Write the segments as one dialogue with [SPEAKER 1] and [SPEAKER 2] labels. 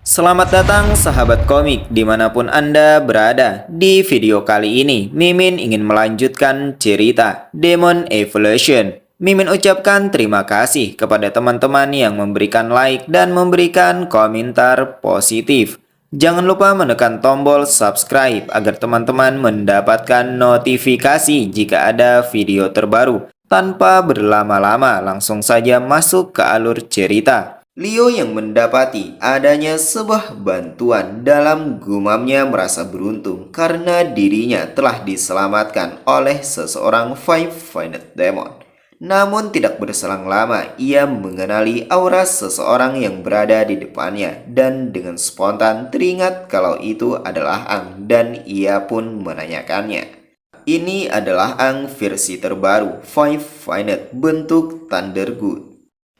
[SPEAKER 1] Selamat datang sahabat komik dimanapun Anda berada. Di video kali ini, Mimin ingin melanjutkan cerita Demon Evolution. Mimin ucapkan terima kasih kepada teman-teman yang memberikan like dan memberikan komentar positif. Jangan lupa menekan tombol subscribe agar teman-teman mendapatkan notifikasi jika ada video terbaru. Tanpa berlama-lama, langsung saja masuk ke alur cerita. Leo yang mendapati adanya sebuah bantuan dalam gumamnya merasa beruntung karena dirinya telah diselamatkan oleh seseorang Five-Fingered Demon. Namun tidak berselang lama ia mengenali aura seseorang yang berada di depannya dan dengan spontan teringat kalau itu adalah Ang dan ia pun menanyakannya. Ini adalah Ang versi terbaru Five-Fingered bentuk Thunder God.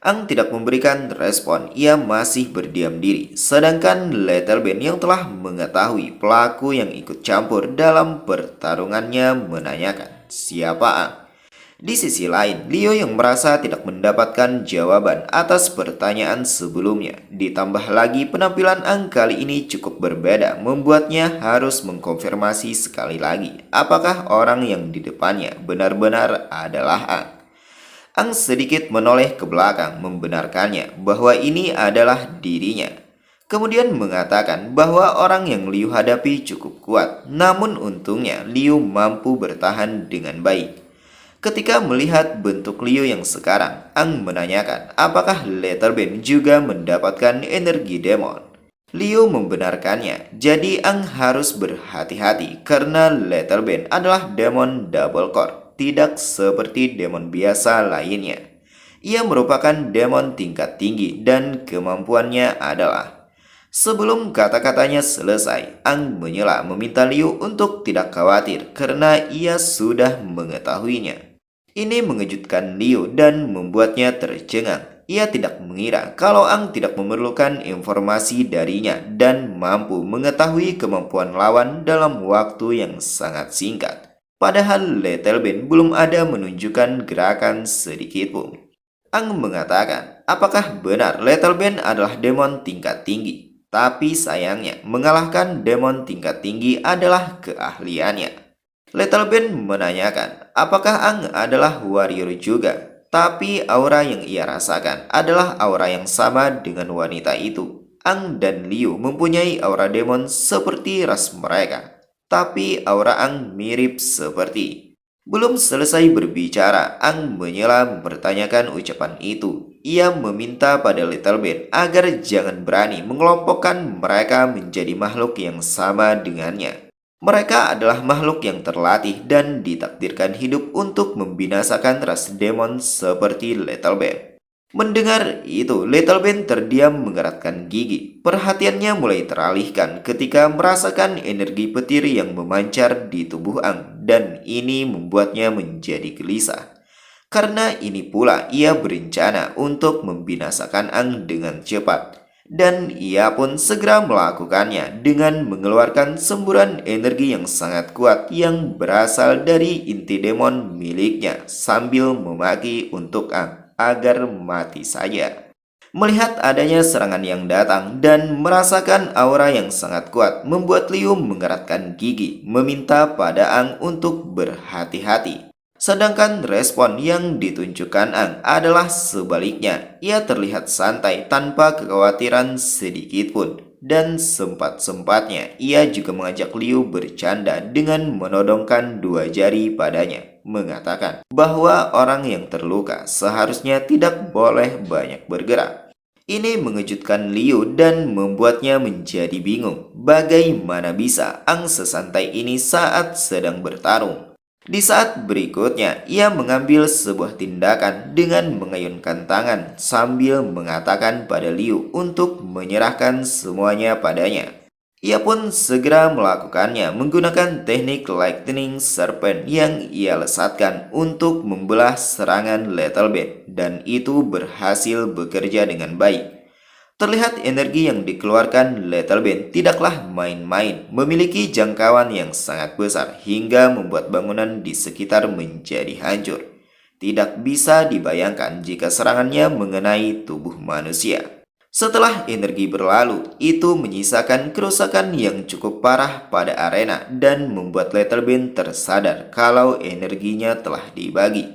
[SPEAKER 1] Ang tidak memberikan respon, ia masih berdiam diri. Sedangkan Little Ben yang telah mengetahui pelaku yang ikut campur dalam pertarungannya menanyakan, siapa Ang? Di sisi lain, Leo yang merasa tidak mendapatkan jawaban atas pertanyaan sebelumnya. Ditambah lagi penampilan Ang kali ini cukup berbeda, membuatnya harus mengkonfirmasi sekali lagi apakah orang yang di depannya benar-benar adalah Ang. Ang sedikit menoleh ke belakang membenarkannya bahwa ini adalah dirinya. Kemudian mengatakan bahwa orang yang Liu hadapi cukup kuat, namun untungnya Liu mampu bertahan dengan baik. Ketika melihat bentuk Liu yang sekarang, Ang menanyakan apakah Little Ben juga mendapatkan energi demon. Liu membenarkannya, jadi Ang harus berhati-hati karena Little Ben adalah demon double core. Tidak seperti demon biasa lainnya. Ia merupakan demon tingkat tinggi dan kemampuannya adalah. Sebelum kata-katanya selesai, Ang menyela meminta Liu untuk tidak khawatir karena ia sudah mengetahuinya. Ini mengejutkan Liu dan membuatnya tercengang. Ia tidak mengira kalau Ang tidak memerlukan informasi darinya dan mampu mengetahui kemampuan lawan dalam waktu yang sangat singkat. Padahal Little Ben belum ada menunjukkan gerakan sedikit pun. Ang mengatakan, apakah benar Little Ben adalah demon tingkat tinggi? Tapi sayangnya, mengalahkan demon tingkat tinggi adalah keahliannya. Little Ben menanyakan, apakah Ang adalah warrior juga? Tapi aura yang ia rasakan adalah aura yang sama dengan wanita itu. Ang dan Liu mempunyai aura demon seperti ras mereka. Tapi aura Ang mirip seperti. Belum selesai berbicara, Ang menyela mempertanyakan ucapan itu. Ia meminta pada Little Ben agar jangan berani mengelompokkan mereka menjadi makhluk yang sama dengannya. Mereka adalah makhluk yang terlatih dan ditakdirkan hidup untuk membinasakan ras demon seperti Little Ben. Mendengar itu, Little Ben terdiam mengeratkan gigi. Perhatiannya mulai teralihkan ketika merasakan energi petir yang memancar di tubuh Ang, dan ini membuatnya menjadi gelisah. Karena ini pula ia berencana untuk membinasakan Ang dengan cepat. Dan ia pun segera melakukannya dengan mengeluarkan semburan energi yang sangat kuat yang berasal dari inti demon miliknya sambil memaki untuk Ang agar mati saja. Melihat adanya serangan yang datang dan merasakan aura yang sangat kuat membuat Liu mengeratkan gigi meminta pada Ang untuk berhati-hati. Sedangkan respon yang ditunjukkan Ang adalah sebaliknya. Ia terlihat santai tanpa kekhawatiran sedikit pun. Dan sempat-sempatnya ia juga mengajak Liu bercanda dengan menodongkan dua jari padanya, mengatakan bahwa orang yang terluka seharusnya tidak boleh banyak bergerak. Ini mengejutkan Liu dan membuatnya menjadi bingung. Bagaimana bisa Ang sesantai ini saat sedang bertarung? Di saat berikutnya, ia mengambil sebuah tindakan dengan mengayunkan tangan sambil mengatakan pada Liu untuk menyerahkan semuanya padanya. Ia pun segera melakukannya menggunakan teknik Lightning Serpent yang ia lesatkan untuk membelah serangan Little Ben, dan itu berhasil bekerja dengan baik. Terlihat energi yang dikeluarkan Little Ben tidaklah main-main, memiliki jangkauan yang sangat besar hingga membuat bangunan di sekitar menjadi hancur. Tidak bisa dibayangkan jika serangannya mengenai tubuh manusia. Setelah energi berlalu, itu menyisakan kerusakan yang cukup parah pada arena dan membuat Little Ben tersadar kalau energinya telah dibagi.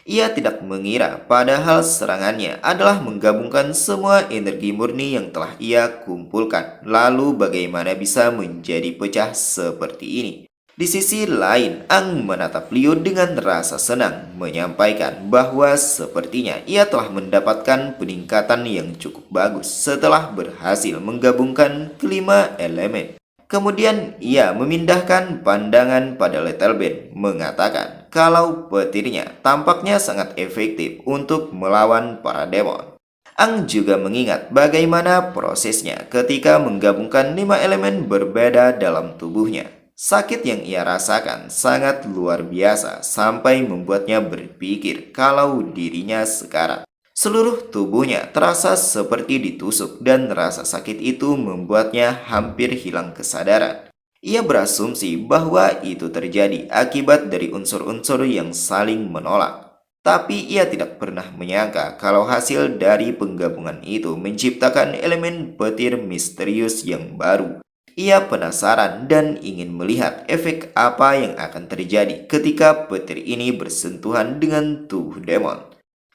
[SPEAKER 1] Ia tidak mengira padahal serangannya adalah menggabungkan semua energi murni yang telah ia kumpulkan. Lalu bagaimana bisa menjadi pecah seperti ini? Di sisi lain, Ang menatap Liu dengan rasa senang, menyampaikan bahwa sepertinya ia telah mendapatkan peningkatan yang cukup bagus setelah berhasil menggabungkan kelima elemen. Kemudian ia memindahkan pandangan pada Little Ben, mengatakan kalau petirnya tampaknya sangat efektif untuk melawan para demon. Ang juga mengingat bagaimana prosesnya ketika menggabungkan 5 elemen berbeda dalam tubuhnya. Sakit yang ia rasakan sangat luar biasa sampai membuatnya berpikir kalau dirinya sekarat. Seluruh tubuhnya terasa seperti ditusuk dan rasa sakit itu membuatnya hampir hilang kesadaran. Ia berasumsi bahwa itu terjadi akibat dari unsur-unsur yang saling menolak. Tapi ia tidak pernah menyangka kalau hasil dari penggabungan itu menciptakan elemen petir misterius yang baru. Ia penasaran dan ingin melihat efek apa yang akan terjadi ketika petir ini bersentuhan dengan tubuh demon.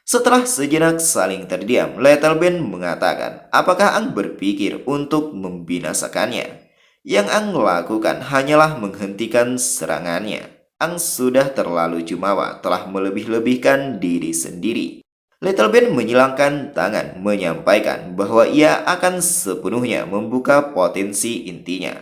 [SPEAKER 1] Setelah sejenak saling terdiam, Little Ben mengatakan, apakah Ang berpikir untuk membinasakannya? Yang Ang lakukan hanyalah menghentikan serangannya. Ang sudah terlalu jumawa, telah melebih-lebihkan diri sendiri. Little Ben menyilangkan tangan, menyampaikan bahwa ia akan sepenuhnya membuka potensi intinya.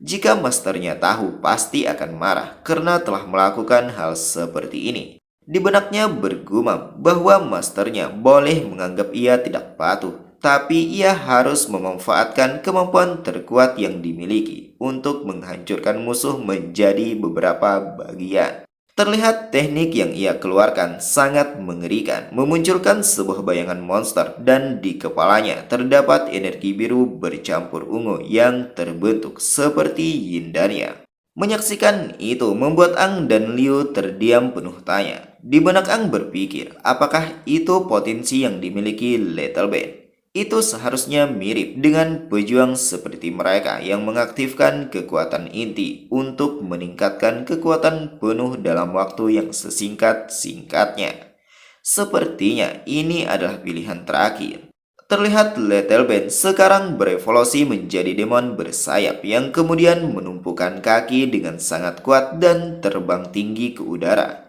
[SPEAKER 1] Jika masternya tahu, pasti akan marah karena telah melakukan hal seperti ini. Di benaknya bergumam bahwa masternya boleh menganggap ia tidak patuh, tapi ia harus memanfaatkan kemampuan terkuat yang dimiliki untuk menghancurkan musuh menjadi beberapa bagian. Terlihat teknik yang ia keluarkan sangat mengerikan, memunculkan sebuah bayangan monster dan di kepalanya terdapat energi biru bercampur ungu yang terbentuk seperti yin dan yang. Menyaksikan itu membuat Ang dan Liu terdiam penuh tanya. Di benak Ang berpikir, apakah itu potensi yang dimiliki Little Ben? Itu seharusnya mirip dengan pejuang seperti mereka yang mengaktifkan kekuatan inti untuk meningkatkan kekuatan penuh dalam waktu yang sesingkat-singkatnya. Sepertinya ini adalah pilihan terakhir. Terlihat Little Ben sekarang berevolusi menjadi demon bersayap yang kemudian menumpukan kaki dengan sangat kuat dan terbang tinggi ke udara.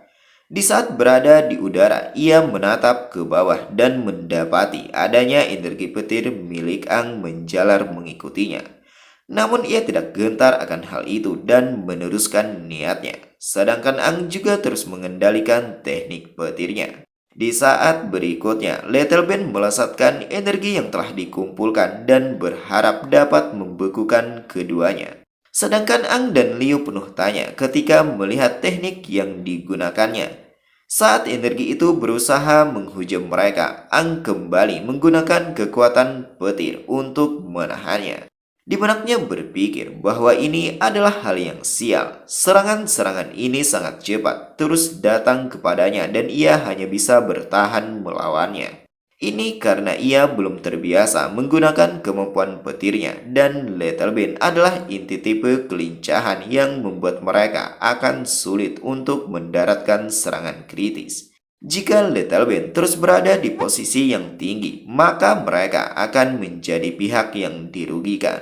[SPEAKER 1] Di saat berada di udara, ia menatap ke bawah dan mendapati adanya energi petir milik Ang menjalar mengikutinya. Namun ia tidak gentar akan hal itu dan meneruskan niatnya. Sedangkan Ang juga terus mengendalikan teknik petirnya. Di saat berikutnya, Little Ben melesatkan energi yang telah dikumpulkan dan berharap dapat membekukan keduanya. Sedangkan Ang dan Liu penuh tanya ketika melihat teknik yang digunakannya. Saat energi itu berusaha menghujam mereka, Ang kembali menggunakan kekuatan petir untuk menahannya. Di benaknya berpikir bahwa ini adalah hal yang sial. Serangan-serangan ini sangat cepat, terus datang kepadanya dan ia hanya bisa bertahan melawannya. Ini karena ia belum terbiasa menggunakan kemampuan petirnya dan Little Ben adalah inti tipe kelincahan yang membuat mereka akan sulit untuk mendaratkan serangan kritis. Jika Little Ben terus berada di posisi yang tinggi, maka mereka akan menjadi pihak yang dirugikan.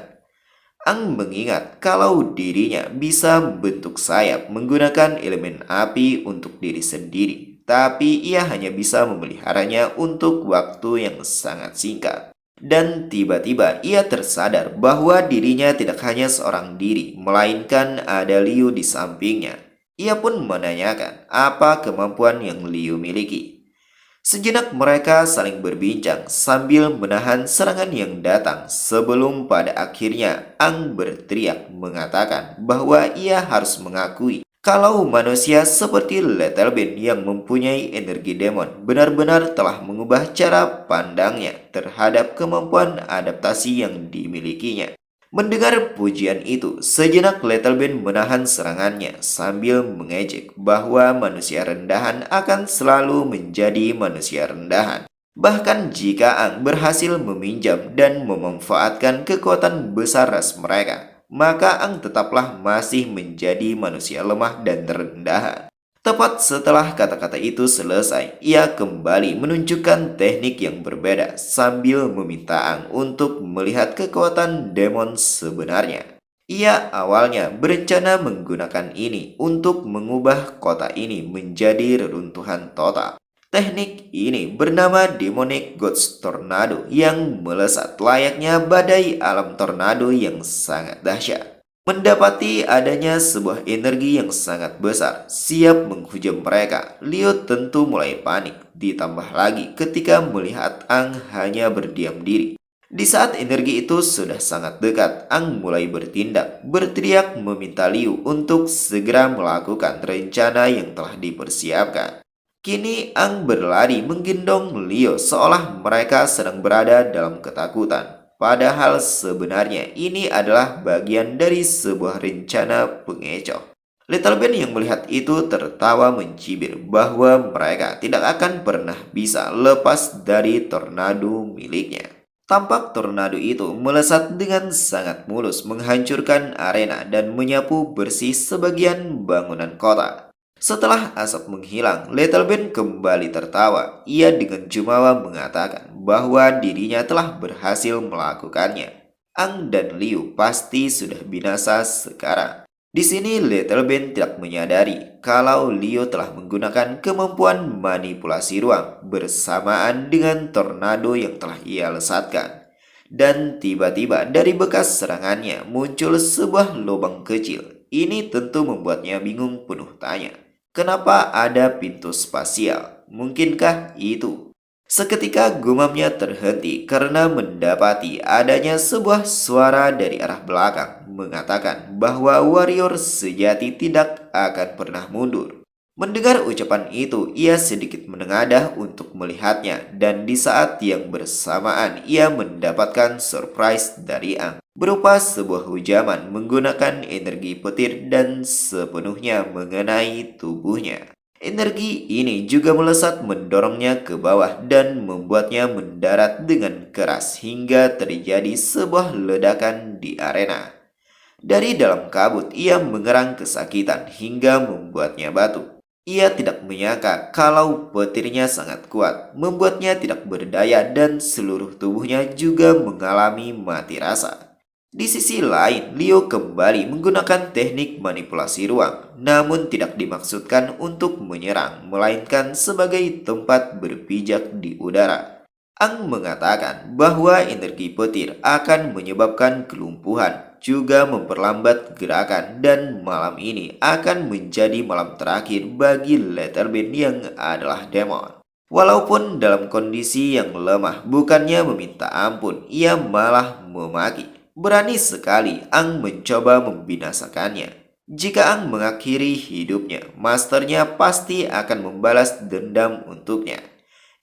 [SPEAKER 1] Ang mengingat kalau dirinya bisa membentuk sayap menggunakan elemen api untuk diri sendiri, tapi ia hanya bisa memeliharanya untuk waktu yang sangat singkat. Dan tiba-tiba ia tersadar bahwa dirinya tidak hanya seorang diri, melainkan ada Liu di sampingnya. Ia pun menanyakan apa kemampuan yang Liu miliki. Sejenak mereka saling berbincang sambil menahan serangan yang datang sebelum pada akhirnya Ang berteriak mengatakan bahwa ia harus mengakui kalau manusia seperti Little Ben yang mempunyai energi demon benar-benar telah mengubah cara pandangnya terhadap kemampuan adaptasi yang dimilikinya. Mendengar pujian itu, sejenak Little Ben menahan serangannya sambil mengejek bahwa manusia rendahan akan selalu menjadi manusia rendahan. Bahkan jika Ang berhasil meminjam dan memanfaatkan kekuatan besar ras mereka, maka Ang tetaplah masih menjadi manusia lemah dan rendahan. Tepat setelah kata-kata itu selesai, ia kembali menunjukkan teknik yang berbeda sambil meminta Ang untuk melihat kekuatan demon sebenarnya. Ia awalnya berencana menggunakan ini untuk mengubah kota ini menjadi reruntuhan total. Teknik ini bernama Demonic Gods Tornado yang melesat layaknya badai alam tornado yang sangat dahsyat. Mendapati adanya sebuah energi yang sangat besar siap menghujam mereka, Leo tentu mulai panik. Ditambah lagi ketika melihat Ang hanya berdiam diri. Di saat energi itu sudah sangat dekat, Ang mulai bertindak, berteriak meminta Liu untuk segera melakukan rencana yang telah dipersiapkan. Kini Ang berlari menggendong Leo seolah mereka sedang berada dalam ketakutan. Padahal sebenarnya ini adalah bagian dari sebuah rencana pengecoh. Little Ben yang melihat itu tertawa mencibir bahwa mereka tidak akan pernah bisa lepas dari tornado miliknya. Tampak tornado itu melesat dengan sangat mulus menghancurkan arena dan menyapu bersih sebagian bangunan kota. Setelah asap menghilang, Little Ben kembali tertawa. Ia dengan jumawa mengatakan bahwa dirinya telah berhasil melakukannya. Ang dan Liu pasti sudah binasa sekarang. Di sini Little Ben tidak menyadari kalau Liu telah menggunakan kemampuan manipulasi ruang bersamaan dengan tornado yang telah ia lesatkan. Dan tiba-tiba dari bekas serangannya muncul sebuah lubang kecil. Ini tentu membuatnya bingung penuh tanya. Kenapa ada pintu spasial? Mungkinkah itu? Seketika gumamnya terhenti karena mendapati adanya sebuah suara dari arah belakang mengatakan bahwa warrior sejati tidak akan pernah mundur. Mendengar ucapan itu, ia sedikit menengadah untuk melihatnya dan di saat yang bersamaan ia mendapatkan surprise dari Ang berupa sebuah hujaman menggunakan energi petir dan sepenuhnya mengenai tubuhnya. Energi ini juga melesat mendorongnya ke bawah dan membuatnya mendarat dengan keras hingga terjadi sebuah ledakan di arena. Dari dalam kabut, ia mengerang kesakitan hingga membuatnya batuk. Ia tidak menyangka kalau petirnya sangat kuat, membuatnya tidak berdaya dan seluruh tubuhnya juga mengalami mati rasa. Di sisi lain, Leo kembali menggunakan teknik manipulasi ruang, namun tidak dimaksudkan untuk menyerang, melainkan sebagai tempat berpijak di udara. Ang mengatakan bahwa energi petir akan menyebabkan kelumpuhan, juga memperlambat gerakan dan malam ini akan menjadi malam terakhir bagi Letterman yang adalah demon. Walaupun dalam kondisi yang lemah, bukannya meminta ampun, ia malah memaki. Berani sekali Ang mencoba membinasakannya. Jika Ang mengakhiri hidupnya, masternya pasti akan membalas dendam untuknya.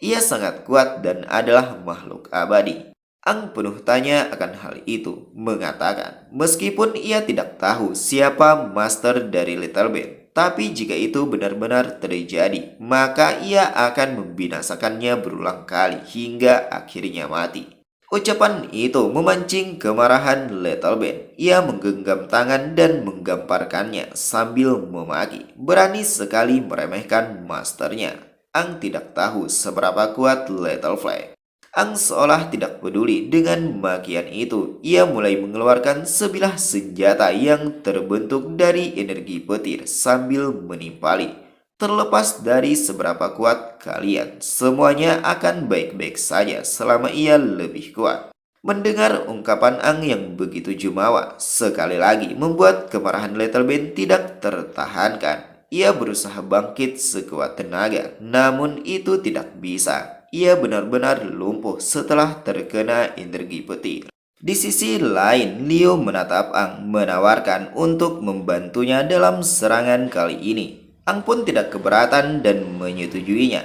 [SPEAKER 1] Ia sangat kuat dan adalah makhluk abadi. Ang penuh tanya akan hal itu, mengatakan meskipun ia tidak tahu siapa master dari Little Ben, tapi jika itu benar-benar terjadi, maka ia akan membinasakannya berulang kali hingga akhirnya mati. Ucapan itu memancing kemarahan Little Ben. Ia menggenggam tangan dan menggamparkannya sambil memaki. Berani sekali meremehkan masternya. Ang tidak tahu seberapa kuat Little Flag. Ang seolah tidak peduli dengan makian itu. Ia mulai mengeluarkan sebilah senjata yang terbentuk dari energi petir sambil menimpali. Terlepas dari seberapa kuat kalian, semuanya akan baik-baik saja selama ia lebih kuat. Mendengar ungkapan Ang yang begitu jumawa, sekali lagi membuat kemarahan Little Ben tidak tertahankan. Ia berusaha bangkit sekuat tenaga, namun itu tidak bisa. Ia benar-benar lumpuh setelah terkena energi petir. Di sisi lain, Leo menatap Ang menawarkan untuk membantunya dalam serangan kali ini. Ang pun tidak keberatan dan menyetujuinya.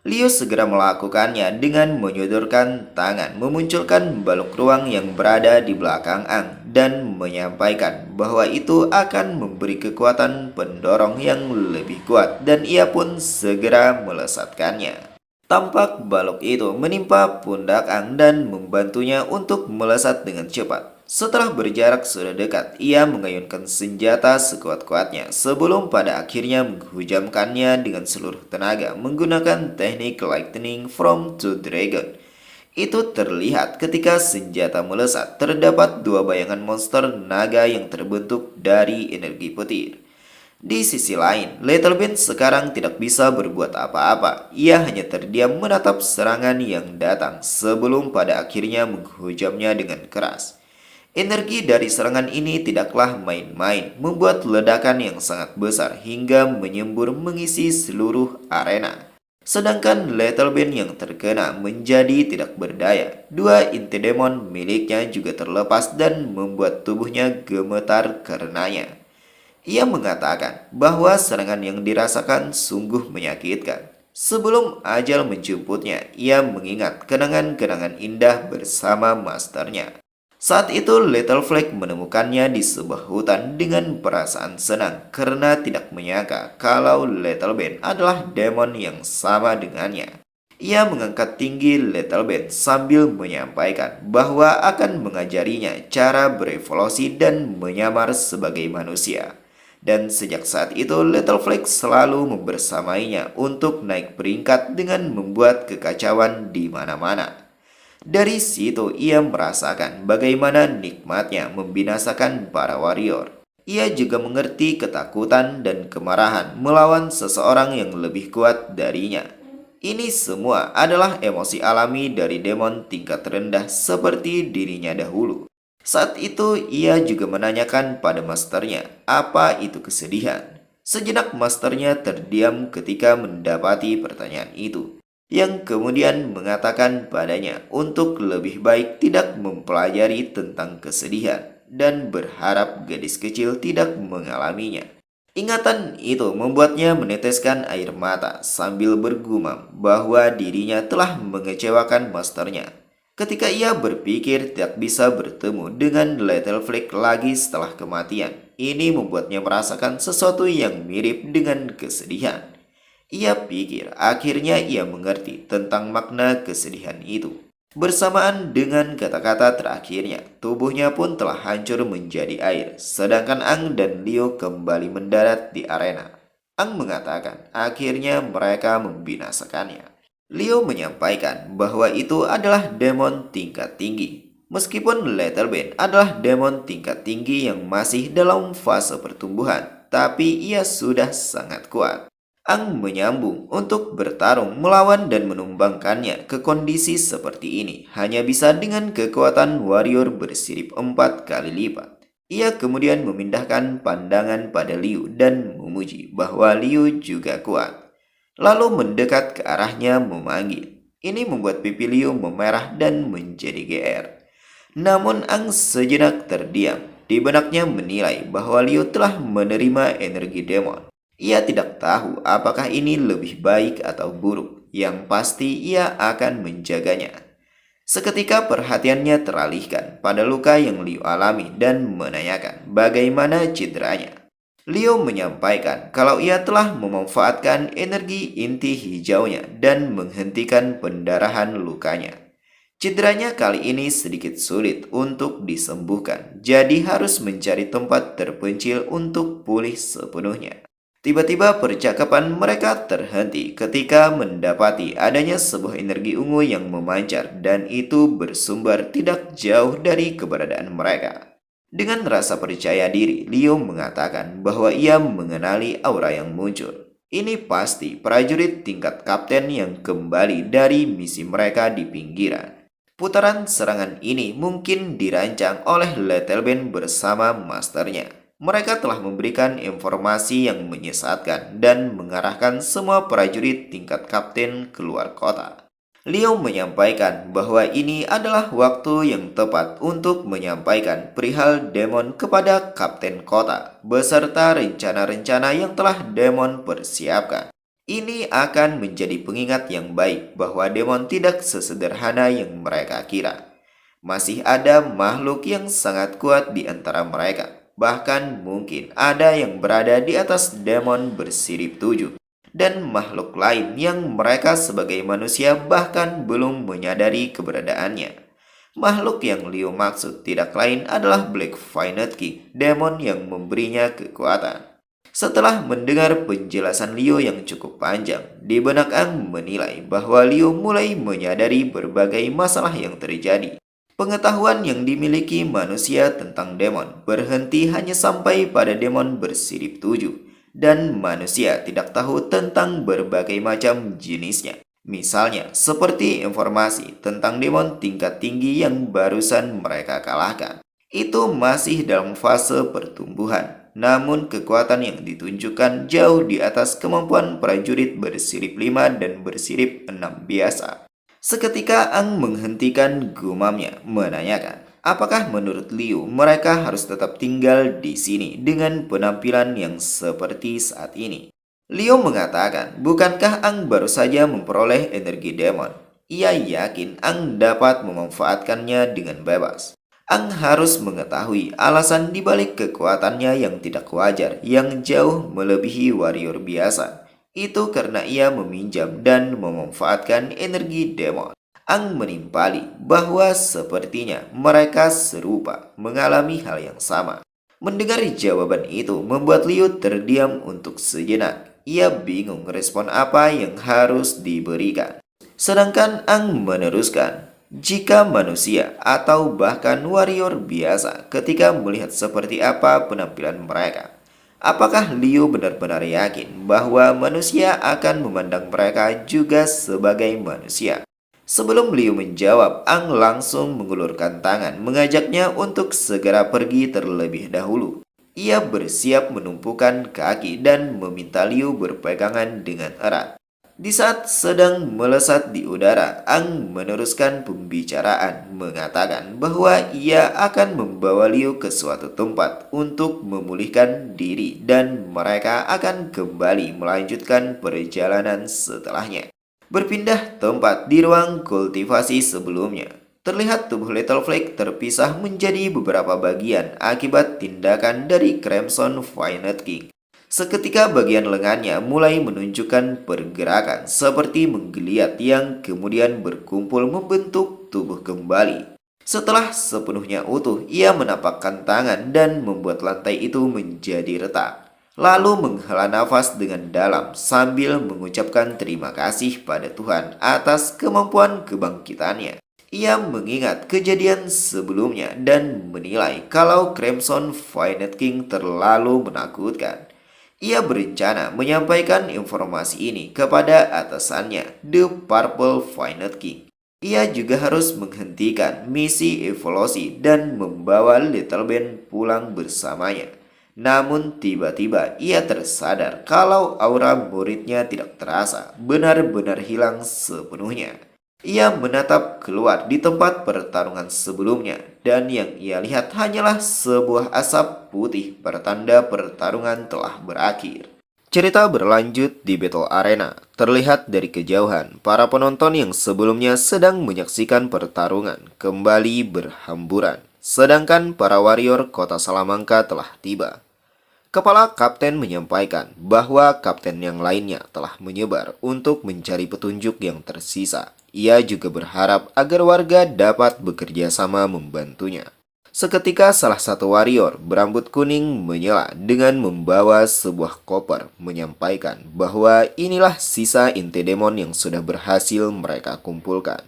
[SPEAKER 1] Leo segera melakukannya dengan menyodorkan tangan, memunculkan balok ruang yang berada di belakang Ang dan menyampaikan bahwa itu akan memberi kekuatan pendorong yang lebih kuat dan ia pun segera melesatkannya. Tampak balok itu menimpa pundak Ang dan membantunya untuk melesat dengan cepat. Setelah berjarak sudah dekat, ia mengayunkan senjata sekuat-kuatnya sebelum pada akhirnya menghujamkannya dengan seluruh tenaga menggunakan teknik Lightning from the Dragon. Itu terlihat ketika senjata melesat, terdapat dua bayangan monster naga yang terbentuk dari energi petir. Di sisi lain, Little Ben sekarang tidak bisa berbuat apa-apa. Ia hanya terdiam menatap serangan yang datang sebelum pada akhirnya menghujamnya dengan keras. Energi dari serangan ini tidaklah main-main, membuat ledakan yang sangat besar hingga menyembur mengisi seluruh arena. Sedangkan Little Ben yang terkena menjadi tidak berdaya. Dua inti demon miliknya juga terlepas dan membuat tubuhnya gemetar karenanya. Ia mengatakan bahwa serangan yang dirasakan sungguh menyakitkan. Sebelum ajal menjemputnya, ia mengingat kenangan-kenangan indah bersama masternya. Saat itu Little Flag menemukannya di sebuah hutan dengan perasaan senang karena tidak menyangka kalau Little Ben adalah demon yang sama dengannya. Ia mengangkat tinggi Little Ben sambil menyampaikan bahwa akan mengajarinya cara berevolusi dan menyamar sebagai manusia. Dan sejak saat itu Little Flag selalu membersamainya untuk naik peringkat dengan membuat kekacauan di mana-mana. Dari situ ia merasakan bagaimana nikmatnya membinasakan para warrior. Ia juga mengerti ketakutan dan kemarahan melawan seseorang yang lebih kuat darinya. Ini semua adalah emosi alami dari demon tingkat rendah seperti dirinya dahulu. Saat itu ia juga menanyakan pada masternya apa itu kesedihan. Sejenak masternya terdiam ketika mendapati pertanyaan itu, yang kemudian mengatakan padanya untuk lebih baik tidak mempelajari tentang kesedihan dan berharap gadis kecil tidak mengalaminya. Ingatan itu membuatnya meneteskan air mata sambil bergumam bahwa dirinya telah mengecewakan masternya. Ketika ia berpikir tidak bisa bertemu dengan Little Flag lagi setelah kematian, ini membuatnya merasakan sesuatu yang mirip dengan kesedihan. Ia pikir akhirnya ia mengerti tentang makna kesedihan itu. Bersamaan dengan kata-kata terakhirnya, tubuhnya pun telah hancur menjadi air, sedangkan Ang dan Leo kembali mendarat di arena. Ang mengatakan akhirnya mereka membinasakannya. Leo menyampaikan bahwa itu adalah demon tingkat tinggi. Meskipun Little Ben adalah demon tingkat tinggi yang masih dalam fase pertumbuhan, tapi ia sudah sangat kuat. Ang menyambung untuk bertarung melawan dan menumbangkannya ke kondisi seperti ini hanya bisa dengan kekuatan warrior bersirip 4 kali lipat. Ia kemudian memindahkan pandangan pada Liu dan memuji bahwa Liu juga kuat. Lalu mendekat ke arahnya memanggil. Ini membuat pipi Liu memerah dan menjadi GR. Namun Ang sejenak terdiam. Di benaknya menilai bahwa Liu telah menerima energi demon. Ia tidak tahu apakah ini lebih baik atau buruk. Yang pasti ia akan menjaganya. Seketika perhatiannya teralihkan pada luka yang Liu alami dan menanyakan bagaimana cederanya. Leo menyampaikan kalau ia telah memanfaatkan energi inti hijaunya dan menghentikan pendarahan lukanya. Cederanya kali ini sedikit sulit untuk disembuhkan, jadi harus mencari tempat terpencil untuk pulih sepenuhnya. Tiba-tiba percakapan mereka terhenti ketika mendapati adanya sebuah energi ungu yang memancar dan itu bersumber tidak jauh dari keberadaan mereka. Dengan rasa percaya diri, Leo mengatakan bahwa ia mengenali aura yang muncul. Ini pasti prajurit tingkat kapten yang kembali dari misi mereka di pinggiran. Putaran serangan ini mungkin dirancang oleh Little Ben bersama masternya. Mereka telah memberikan informasi yang menyesatkan dan mengarahkan semua prajurit tingkat kapten keluar kota. Leo menyampaikan bahwa ini adalah waktu yang tepat untuk menyampaikan perihal demon kepada Kapten Kota beserta rencana-rencana yang telah demon persiapkan. Ini akan menjadi pengingat yang baik bahwa demon tidak sesederhana yang mereka kira. Masih ada makhluk yang sangat kuat di antara mereka. Bahkan mungkin ada yang berada di atas demon bersirip 7. dan makhluk lain yang mereka sebagai manusia bahkan belum menyadari keberadaannya. Makhluk yang Leo maksud tidak lain adalah Black Violet King, demon yang memberinya kekuatan. Setelah mendengar penjelasan Leo yang cukup panjang, di benak Ang menilai bahwa Leo mulai menyadari berbagai masalah yang terjadi. Pengetahuan yang dimiliki manusia tentang demon berhenti hanya sampai pada demon bersirip 7, dan manusia tidak tahu tentang berbagai macam jenisnya. Misalnya, seperti informasi tentang demon tingkat tinggi yang barusan mereka kalahkan. Itu masih dalam fase pertumbuhan. Namun kekuatan yang ditunjukkan jauh di atas kemampuan prajurit bersirip 5 dan bersirip 6 biasa. Seketika Ang menghentikan gumamnya, menanyakan, apakah menurut Liu mereka harus tetap tinggal di sini dengan penampilan yang seperti saat ini? Liu mengatakan, bukankah Ang baru saja memperoleh energi demon? Ia yakin Ang dapat memanfaatkannya dengan bebas. Ang harus mengetahui alasan dibalik kekuatannya yang tidak wajar, yang jauh melebihi warrior biasa. Itu karena ia meminjam dan memanfaatkan energi demon. Ang menimpali bahwa sepertinya mereka serupa mengalami hal yang sama. Mendengar jawaban itu membuat Liu terdiam untuk sejenak. Ia bingung respon apa yang harus diberikan. Sedangkan Ang meneruskan, jika manusia atau bahkan warrior biasa ketika melihat seperti apa penampilan mereka, apakah Liu benar-benar yakin bahwa manusia akan memandang mereka juga sebagai manusia? Sebelum Liu menjawab, Ang langsung mengulurkan tangan mengajaknya untuk segera pergi terlebih dahulu. Ia bersiap menumpukan kaki dan meminta Liu berpegangan dengan erat. Di saat sedang melesat di udara, Ang meneruskan pembicaraan, mengatakan bahwa ia akan membawa Liu ke suatu tempat untuk memulihkan diri dan mereka akan kembali melanjutkan perjalanan setelahnya. Berpindah tempat di ruang kultivasi sebelumnya, terlihat tubuh Little Flake terpisah menjadi beberapa bagian akibat tindakan dari Crimson Violet King. Seketika bagian lengannya mulai menunjukkan pergerakan seperti menggeliat yang kemudian berkumpul membentuk tubuh kembali. Setelah sepenuhnya utuh, ia menapakkan tangan dan membuat lantai itu menjadi retak. Lalu menghela nafas dengan dalam sambil mengucapkan terima kasih pada Tuhan atas kemampuan kebangkitannya. Ia mengingat kejadian sebelumnya dan menilai kalau Crimson Violet King terlalu menakutkan. Ia berencana menyampaikan informasi ini kepada atasannya, The Purple Violet King. Ia juga harus menghentikan misi evolusi dan membawa Little Ben pulang bersamanya. Namun tiba-tiba ia tersadar kalau aura muridnya tidak terasa benar-benar hilang sepenuhnya. Ia menatap keluar di tempat pertarungan sebelumnya, dan yang ia lihat hanyalah sebuah asap putih pertanda pertarungan telah berakhir. Cerita berlanjut di Battle Arena. Terlihat dari kejauhan, para penonton yang sebelumnya sedang menyaksikan pertarungan kembali berhamburan, sedangkan para warrior kota Salamanca telah tiba. Kepala kapten menyampaikan bahwa kapten yang lainnya telah menyebar untuk mencari petunjuk yang tersisa. Ia juga berharap agar warga dapat bekerja sama membantunya. Seketika salah satu warrior berambut kuning menyela dengan membawa sebuah koper, menyampaikan bahwa inilah sisa inti demon yang sudah berhasil mereka kumpulkan.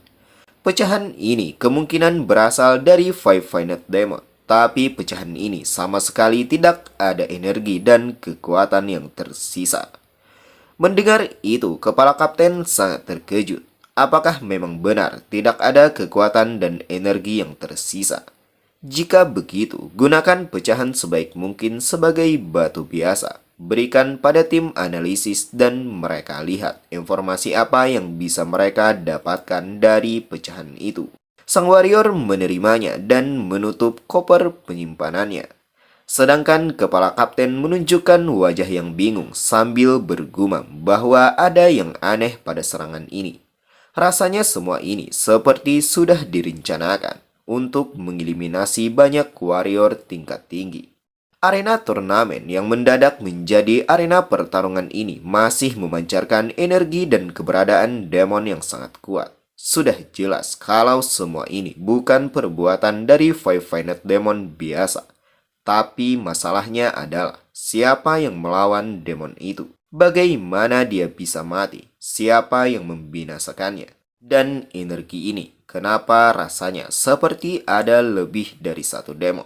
[SPEAKER 1] Pecahan ini kemungkinan berasal dari Five Finite Demon. Tapi pecahan ini sama sekali tidak ada energi dan kekuatan yang tersisa. Mendengar itu, kepala kapten sangat terkejut. Apakah memang benar tidak ada kekuatan dan energi yang tersisa? Jika begitu, gunakan pecahan sebaik mungkin sebagai batu biasa. Berikan pada tim analisis dan mereka lihat informasi apa yang bisa mereka dapatkan dari pecahan itu. Sang warrior menerimanya dan menutup koper penyimpanannya. Sedangkan kepala kapten menunjukkan wajah yang bingung sambil bergumam bahwa ada yang aneh pada serangan ini. Rasanya semua ini seperti sudah direncanakan untuk mengeliminasi banyak warrior tingkat tinggi.
[SPEAKER 2] Arena turnamen yang mendadak menjadi arena pertarungan ini masih memancarkan energi dan keberadaan demon yang sangat kuat. Sudah jelas kalau semua ini bukan perbuatan dari Five Finet Demon biasa. Tapi masalahnya adalah siapa yang melawan demon itu? Bagaimana dia bisa mati? Siapa yang membinasakannya? Dan energi ini, kenapa rasanya seperti ada lebih dari satu demon?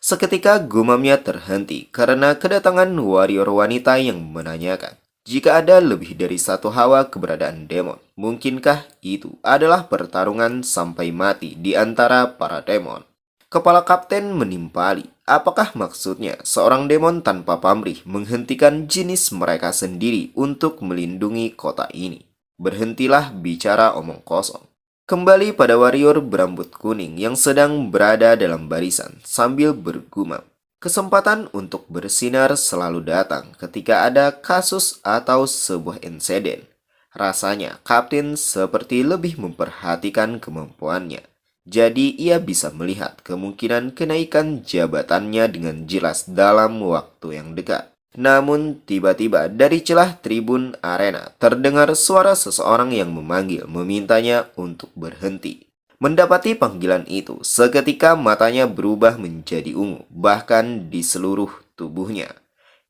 [SPEAKER 2] Seketika gumamnya terhenti karena kedatangan warrior wanita yang menanyakan, jika ada lebih dari satu hawa keberadaan demon, mungkinkah itu adalah pertarungan sampai mati di antara para demon? Kepala kapten menimpali, apakah maksudnya seorang demon tanpa pamrih menghentikan jenis mereka sendiri untuk melindungi kota ini? Berhentilah bicara omong kosong. Kembali pada warrior berambut kuning yang sedang berada dalam barisan sambil bergumam. Kesempatan untuk bersinar selalu datang ketika ada kasus atau sebuah insiden. Rasanya kapten seperti lebih memperhatikan kemampuannya. Jadi ia bisa melihat kemungkinan kenaikan jabatannya dengan jelas dalam waktu yang dekat. Namun tiba-tiba dari celah tribun arena terdengar suara seseorang yang memanggil memintanya untuk berhenti. Mendapati panggilan itu, seketika matanya berubah menjadi ungu, bahkan di seluruh tubuhnya.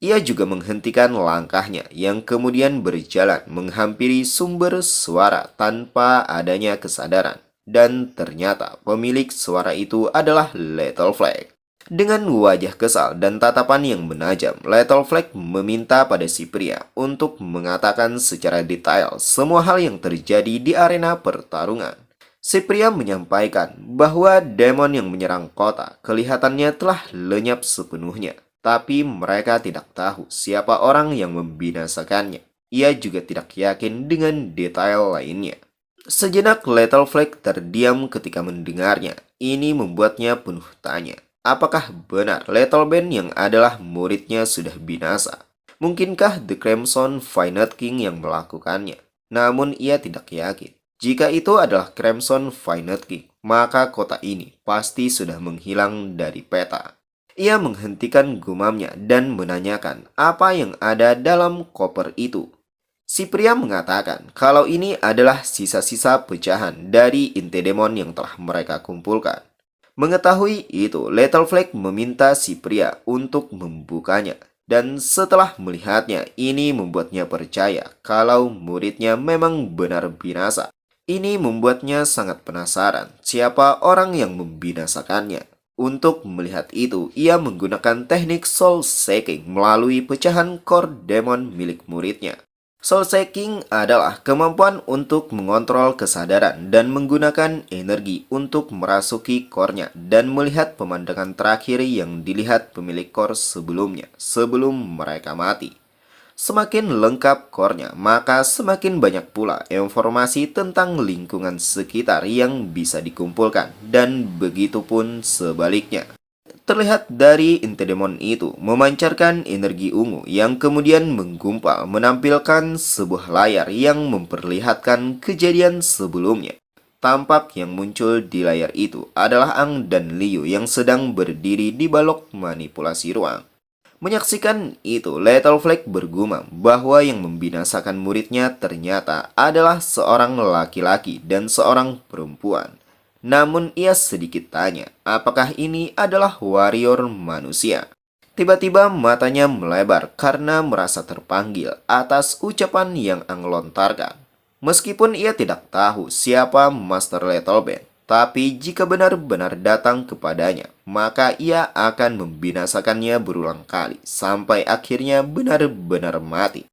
[SPEAKER 2] Ia juga menghentikan langkahnya yang kemudian berjalan menghampiri sumber suara tanpa adanya kesadaran. Dan ternyata pemilik suara itu adalah Little Flag. Dengan wajah kesal dan tatapan yang menajam, Little Flag meminta pada si pria untuk mengatakan secara detail semua hal yang terjadi di arena pertarungan. Si pria menyampaikan bahwa demon yang menyerang kota kelihatannya telah lenyap sepenuhnya, tapi mereka tidak tahu siapa orang yang membinasakannya. Ia juga tidak yakin dengan detail lainnya. Sejenak Little Flag terdiam ketika mendengarnya. Ini membuatnya penuh tanya. Apakah benar Little Ben yang adalah muridnya sudah binasa? Mungkinkah The Crimson Finet King yang melakukannya? Namun ia tidak yakin. Jika itu adalah Crimson Finet King, maka kota ini pasti sudah menghilang dari peta. Ia menghentikan gumamnya dan menanyakan apa yang ada dalam koper itu. Si pria mengatakan kalau ini adalah sisa-sisa pecahan dari inti demon yang telah mereka kumpulkan. Mengetahui itu, Little Flag meminta si pria untuk membukanya. Dan setelah melihatnya, ini membuatnya percaya kalau muridnya memang benar binasa. Ini membuatnya sangat penasaran siapa orang yang membinasakannya. Untuk melihat itu, ia menggunakan teknik Soul Shaking melalui pecahan core demon milik muridnya. Soul Shaking adalah kemampuan untuk mengontrol kesadaran dan menggunakan energi untuk merasuki core-nya dan melihat pemandangan terakhir yang dilihat pemilik core sebelumnya, sebelum mereka mati. Semakin lengkap core-nya, maka semakin banyak pula informasi tentang lingkungan sekitar yang bisa dikumpulkan, dan begitu pun sebaliknya. Terlihat dari inti demon itu memancarkan energi ungu yang kemudian menggumpal menampilkan sebuah layar yang memperlihatkan kejadian sebelumnya. Tampak yang muncul di layar itu adalah Ang dan Liu yang sedang berdiri di balok manipulasi ruang. Menyaksikan itu, Little Flag bergumam bahwa yang membinasakan muridnya ternyata adalah seorang laki-laki dan seorang perempuan. Namun ia sedikit tanya, apakah ini adalah warrior manusia? Tiba-tiba matanya melebar karena merasa terpanggil atas ucapan yang Ang lontarkan. Meskipun ia tidak tahu siapa Master Little Ben, tapi jika benar-benar datang kepadanya, maka ia akan membinasakannya berulang kali sampai akhirnya benar-benar mati.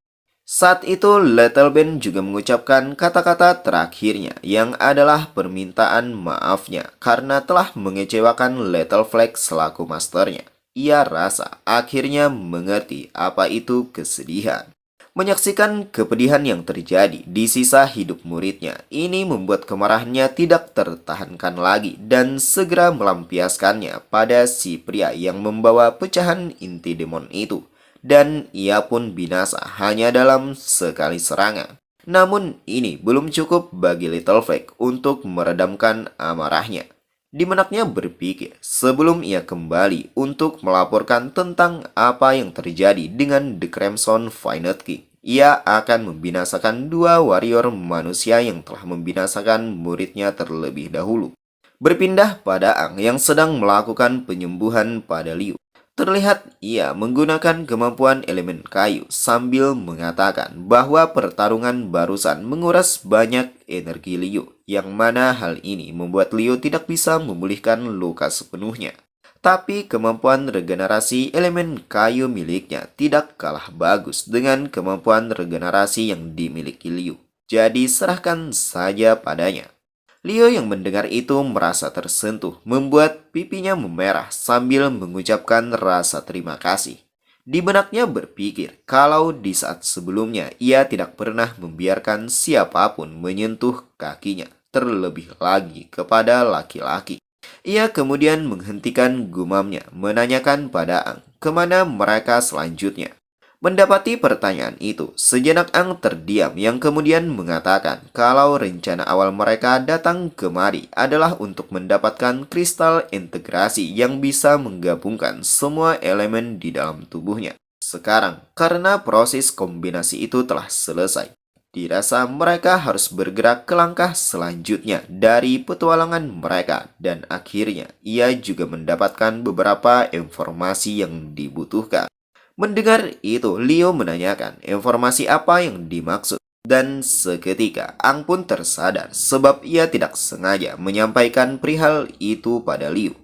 [SPEAKER 2] Saat itu Little Ben juga mengucapkan kata-kata terakhirnya yang adalah permintaan maafnya karena telah mengecewakan Little Flag selaku masternya. Ia rasa akhirnya mengerti apa itu kesedihan. Menyaksikan kepedihan yang terjadi di sisa hidup muridnya, ini membuat kemarahannya tidak tertahankan lagi dan segera melampiaskannya pada si pria yang membawa pecahan inti demon itu. Dan ia pun binasa hanya dalam sekali serangan. Namun ini belum cukup bagi Little Flag untuk meredamkan amarahnya. Di benaknya berpikir sebelum ia kembali untuk melaporkan tentang apa yang terjadi dengan The Crimson Violet King. Ia akan membinasakan dua warrior manusia yang telah membinasakan muridnya terlebih dahulu. Berpindah pada Ang yang sedang melakukan penyembuhan pada Liu. Terlihat ia menggunakan kemampuan elemen kayu sambil mengatakan bahwa pertarungan barusan menguras banyak energi Liu, yang mana hal ini membuat Liu tidak bisa memulihkan luka sepenuhnya. Tapi kemampuan regenerasi elemen kayu miliknya tidak kalah bagus dengan kemampuan regenerasi yang dimiliki Liu. Jadi serahkan saja padanya. Leo yang mendengar itu merasa tersentuh, membuat pipinya memerah sambil mengucapkan rasa terima kasih. Di benaknya berpikir kalau di saat sebelumnya ia tidak pernah membiarkan siapapun menyentuh kakinya, terlebih lagi kepada laki-laki. Ia kemudian menghentikan gumamnya, menanyakan pada Ang kemana mereka selanjutnya. Mendapati pertanyaan itu, sejenak Ang terdiam yang kemudian mengatakan kalau rencana awal mereka datang kemari adalah untuk mendapatkan kristal integrasi yang bisa menggabungkan semua elemen di dalam tubuhnya. Sekarang, karena proses kombinasi itu telah selesai, dirasa mereka harus bergerak ke langkah selanjutnya dari petualangan mereka, dan akhirnya ia juga mendapatkan beberapa informasi yang dibutuhkan. Mendengar itu, Leo menanyakan informasi apa yang dimaksud. Dan seketika, Ang pun tersadar sebab ia tidak sengaja menyampaikan perihal itu pada Leo.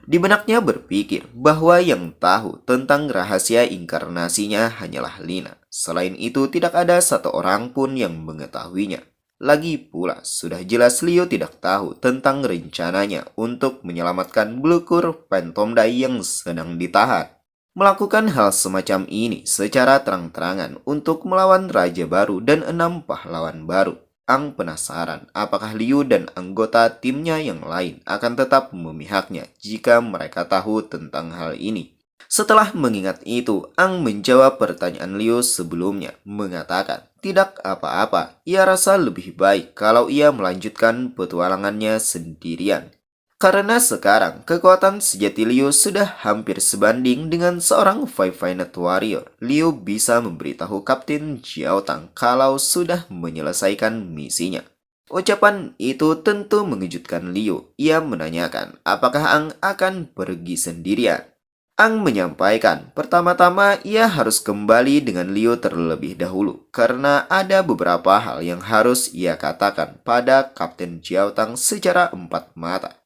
[SPEAKER 2] Di benaknya berpikir bahwa yang tahu tentang rahasia inkarnasinya hanyalah Lina. Selain itu, tidak ada satu orang pun yang mengetahuinya. Lagi pula, sudah jelas Leo tidak tahu tentang rencananya untuk menyelamatkan Blukur Phantom Dai yang sedang ditahan. Melakukan hal semacam ini secara terang-terangan untuk melawan Raja Baru dan 6 pahlawan baru. Ang penasaran apakah Liu dan anggota timnya yang lain akan tetap memihaknya jika mereka tahu tentang hal ini. Setelah mengingat itu, Ang menjawab pertanyaan Liu sebelumnya, mengatakan tidak apa-apa, ia rasa lebih baik kalau ia melanjutkan petualangannya sendirian. Karena sekarang kekuatan sejati Liu sudah hampir sebanding dengan seorang Five-Finite Warrior, Liu bisa memberitahu Kapten Jiao Tang kalau sudah menyelesaikan misinya. Ucapan itu tentu mengejutkan Liu. Ia menanyakan apakah Ang akan pergi sendirian. Ang menyampaikan pertama-tama ia harus kembali dengan Liu terlebih dahulu karena ada beberapa hal yang harus ia katakan pada Kapten Jiao Tang secara empat mata.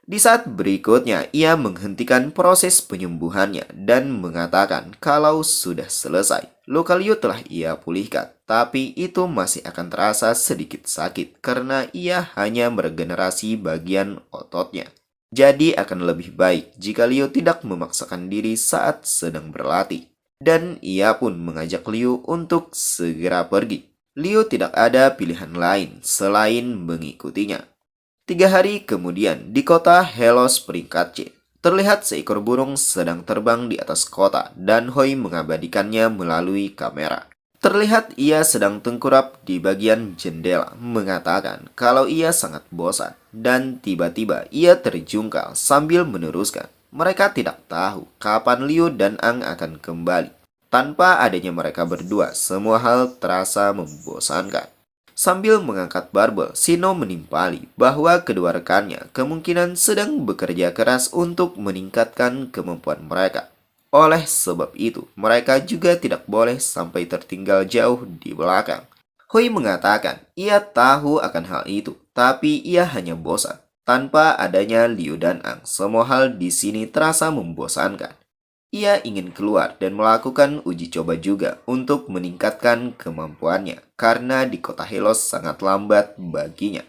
[SPEAKER 2] Di saat berikutnya, ia menghentikan proses penyembuhannya dan mengatakan kalau sudah selesai. Luka Liu telah ia pulihkan, tapi itu masih akan terasa sedikit sakit karena ia hanya meregenerasi bagian ototnya. Jadi akan lebih baik jika Liu tidak memaksakan diri saat sedang berlatih. Dan ia pun mengajak Liu untuk segera pergi. Liu tidak ada pilihan lain selain mengikutinya. 3 hari kemudian, di kota Helos peringkat C, terlihat seekor burung sedang terbang di atas kota dan Hoi mengabadikannya melalui kamera. Terlihat ia sedang tengkurap di bagian jendela, mengatakan kalau ia sangat bosan. Dan tiba-tiba ia terjungkal sambil meneruskan. Mereka tidak tahu kapan Liu dan Ang akan kembali. Tanpa adanya mereka berdua, semua hal terasa membosankan. Sambil mengangkat barbel, Sino menimpali bahwa kedua rekannya kemungkinan sedang bekerja keras untuk meningkatkan kemampuan mereka. Oleh sebab itu, mereka juga tidak boleh sampai tertinggal jauh di belakang. Hoi mengatakan ia tahu akan hal itu, tapi ia hanya bosan. Tanpa adanya Liu dan Ang, semua hal di sini terasa membosankan. Ia ingin keluar dan melakukan uji coba juga untuk meningkatkan kemampuannya karena di kota Helos sangat lambat baginya.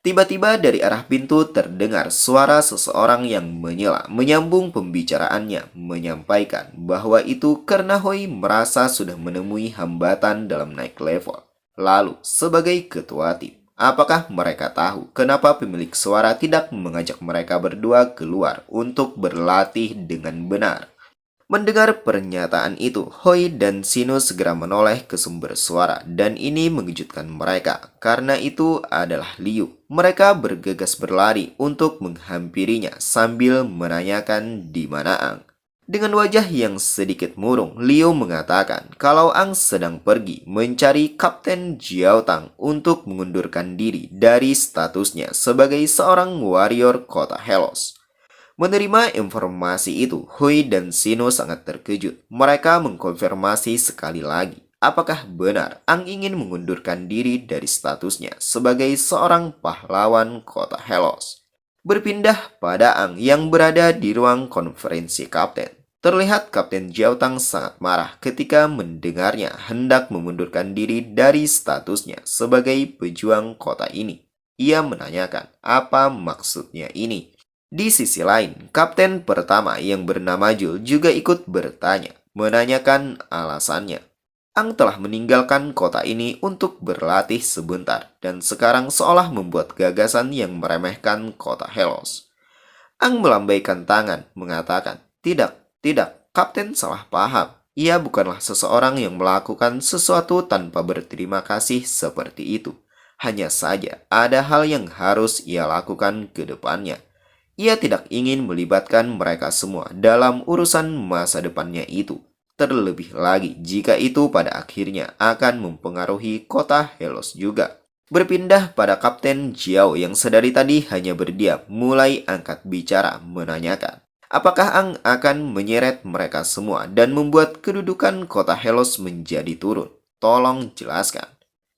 [SPEAKER 2] Tiba-tiba dari arah pintu terdengar suara seseorang yang menyela, menyambung pembicaraannya, menyampaikan bahwa itu karena Hoi merasa sudah menemui hambatan dalam naik level. Lalu, sebagai ketua tim, apakah mereka tahu kenapa pemilik suara tidak mengajak mereka berdua keluar untuk berlatih dengan benar? Mendengar pernyataan itu, Hoi dan Sino segera menoleh ke sumber suara dan ini mengejutkan mereka. Karena itu adalah Liu. Mereka bergegas berlari untuk menghampirinya sambil menanyakan di mana Ang. Dengan wajah yang sedikit murung, Liu mengatakan kalau Ang sedang pergi mencari Kapten Jiao Tang untuk mengundurkan diri dari statusnya sebagai seorang warrior kota Helos. Menerima informasi itu, Hui dan Sino sangat terkejut. Mereka mengkonfirmasi sekali lagi, apakah benar Ang ingin mengundurkan diri dari statusnya sebagai seorang pahlawan kota Helos. Berpindah pada Ang yang berada di ruang konferensi kapten. Terlihat Kapten Jiao Tang sangat marah ketika mendengarnya hendak memundurkan diri dari statusnya sebagai pejuang kota ini. Ia menanyakan apa maksudnya ini. Di sisi lain, kapten pertama yang bernama Jul juga ikut bertanya, menanyakan alasannya. Ang telah meninggalkan kota ini untuk berlatih sebentar dan sekarang seolah membuat gagasan yang meremehkan kota Helos. Ang melambaikan tangan, mengatakan, tidak, kapten salah paham. Ia bukanlah seseorang yang melakukan sesuatu tanpa berterima kasih seperti itu. Hanya saja ada hal yang harus ia lakukan ke depannya. Ia tidak ingin melibatkan mereka semua dalam urusan masa depannya itu. Terlebih lagi jika itu pada akhirnya akan mempengaruhi kota Helos juga. Berpindah pada Kapten Jiao yang sedari tadi hanya berdiam, mulai angkat bicara menanyakan, apakah Ang akan menyeret mereka semua dan membuat kedudukan kota Helos menjadi turun? Tolong jelaskan.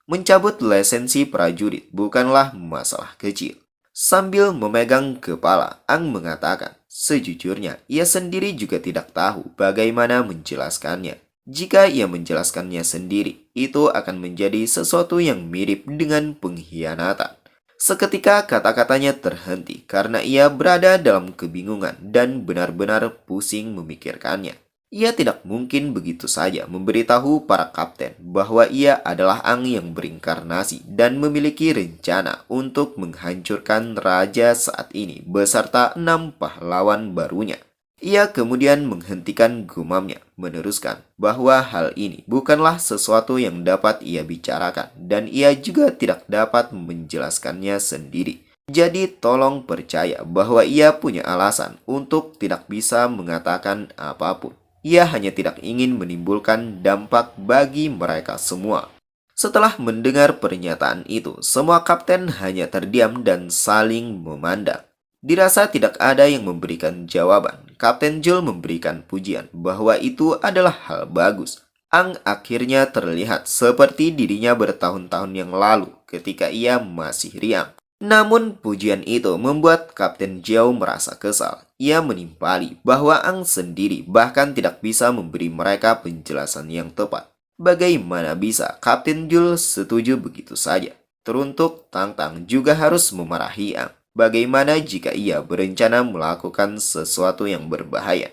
[SPEAKER 2] Mencabut lisensi prajurit bukanlah masalah kecil. Sambil memegang kepala, Ang mengatakan, sejujurnya ia sendiri juga tidak tahu bagaimana menjelaskannya. Jika ia menjelaskannya sendiri, itu akan menjadi sesuatu yang mirip dengan pengkhianatan. Seketika kata-katanya terhenti karena ia berada dalam kebingungan dan benar-benar pusing memikirkannya. Ia tidak mungkin begitu saja memberitahu para kapten bahwa ia adalah Ang yang berinkarnasi dan memiliki rencana untuk menghancurkan raja saat ini beserta 6 pahlawan barunya. Ia kemudian menghentikan gumamnya, meneruskan bahwa hal ini bukanlah sesuatu yang dapat ia bicarakan dan ia juga tidak dapat menjelaskannya sendiri. Jadi tolong percaya bahwa ia punya alasan untuk tidak bisa mengatakan apapun. Ia hanya tidak ingin menimbulkan dampak bagi mereka semua. Setelah mendengar pernyataan itu, semua kapten hanya terdiam dan saling memandang. Dirasa tidak ada yang memberikan jawaban. Kapten Jul memberikan pujian bahwa itu adalah hal bagus. Ang akhirnya terlihat seperti dirinya bertahun-tahun yang lalu ketika ia masih riang. Namun pujian itu membuat Kapten Jiao merasa kesal. Ia menimpali bahwa Ang sendiri bahkan tidak bisa memberi mereka penjelasan yang tepat. Bagaimana bisa Kapten Jul setuju begitu saja? Teruntuk Tang Tang juga harus memarahi Ang. Bagaimana jika ia berencana melakukan sesuatu yang berbahaya?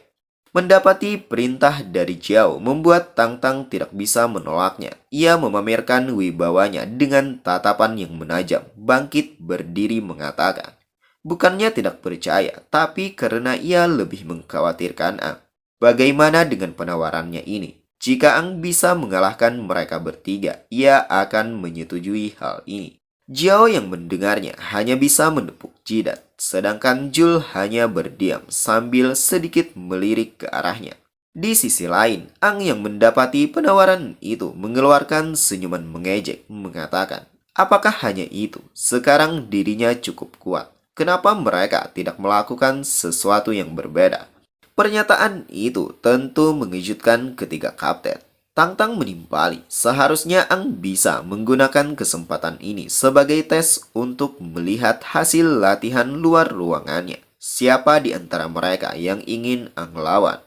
[SPEAKER 2] Mendapati perintah dari Jiao membuat Tang Tang tidak bisa menolaknya. Ia memamerkan wibawanya dengan tatapan yang menajam, bangkit berdiri mengatakan, bukannya tidak percaya, tapi karena ia lebih mengkhawatirkan Ang. Bagaimana dengan penawarannya ini? Jika Ang bisa mengalahkan mereka bertiga, ia akan menyetujui hal ini. Jiao yang mendengarnya hanya bisa menepuk jidat, sedangkan Jul hanya berdiam sambil sedikit melirik ke arahnya. Di sisi lain, Ang yang mendapati penawaran itu mengeluarkan senyuman mengejek, mengatakan, apakah hanya itu? Sekarang dirinya cukup kuat. Kenapa mereka tidak melakukan sesuatu yang berbeda? Pernyataan itu tentu mengejutkan ketiga kapten. Tang Tang menimpali, seharusnya Ang bisa menggunakan kesempatan ini sebagai tes untuk melihat hasil latihan luar ruangannya. Siapa di antara mereka yang ingin Ang lawan?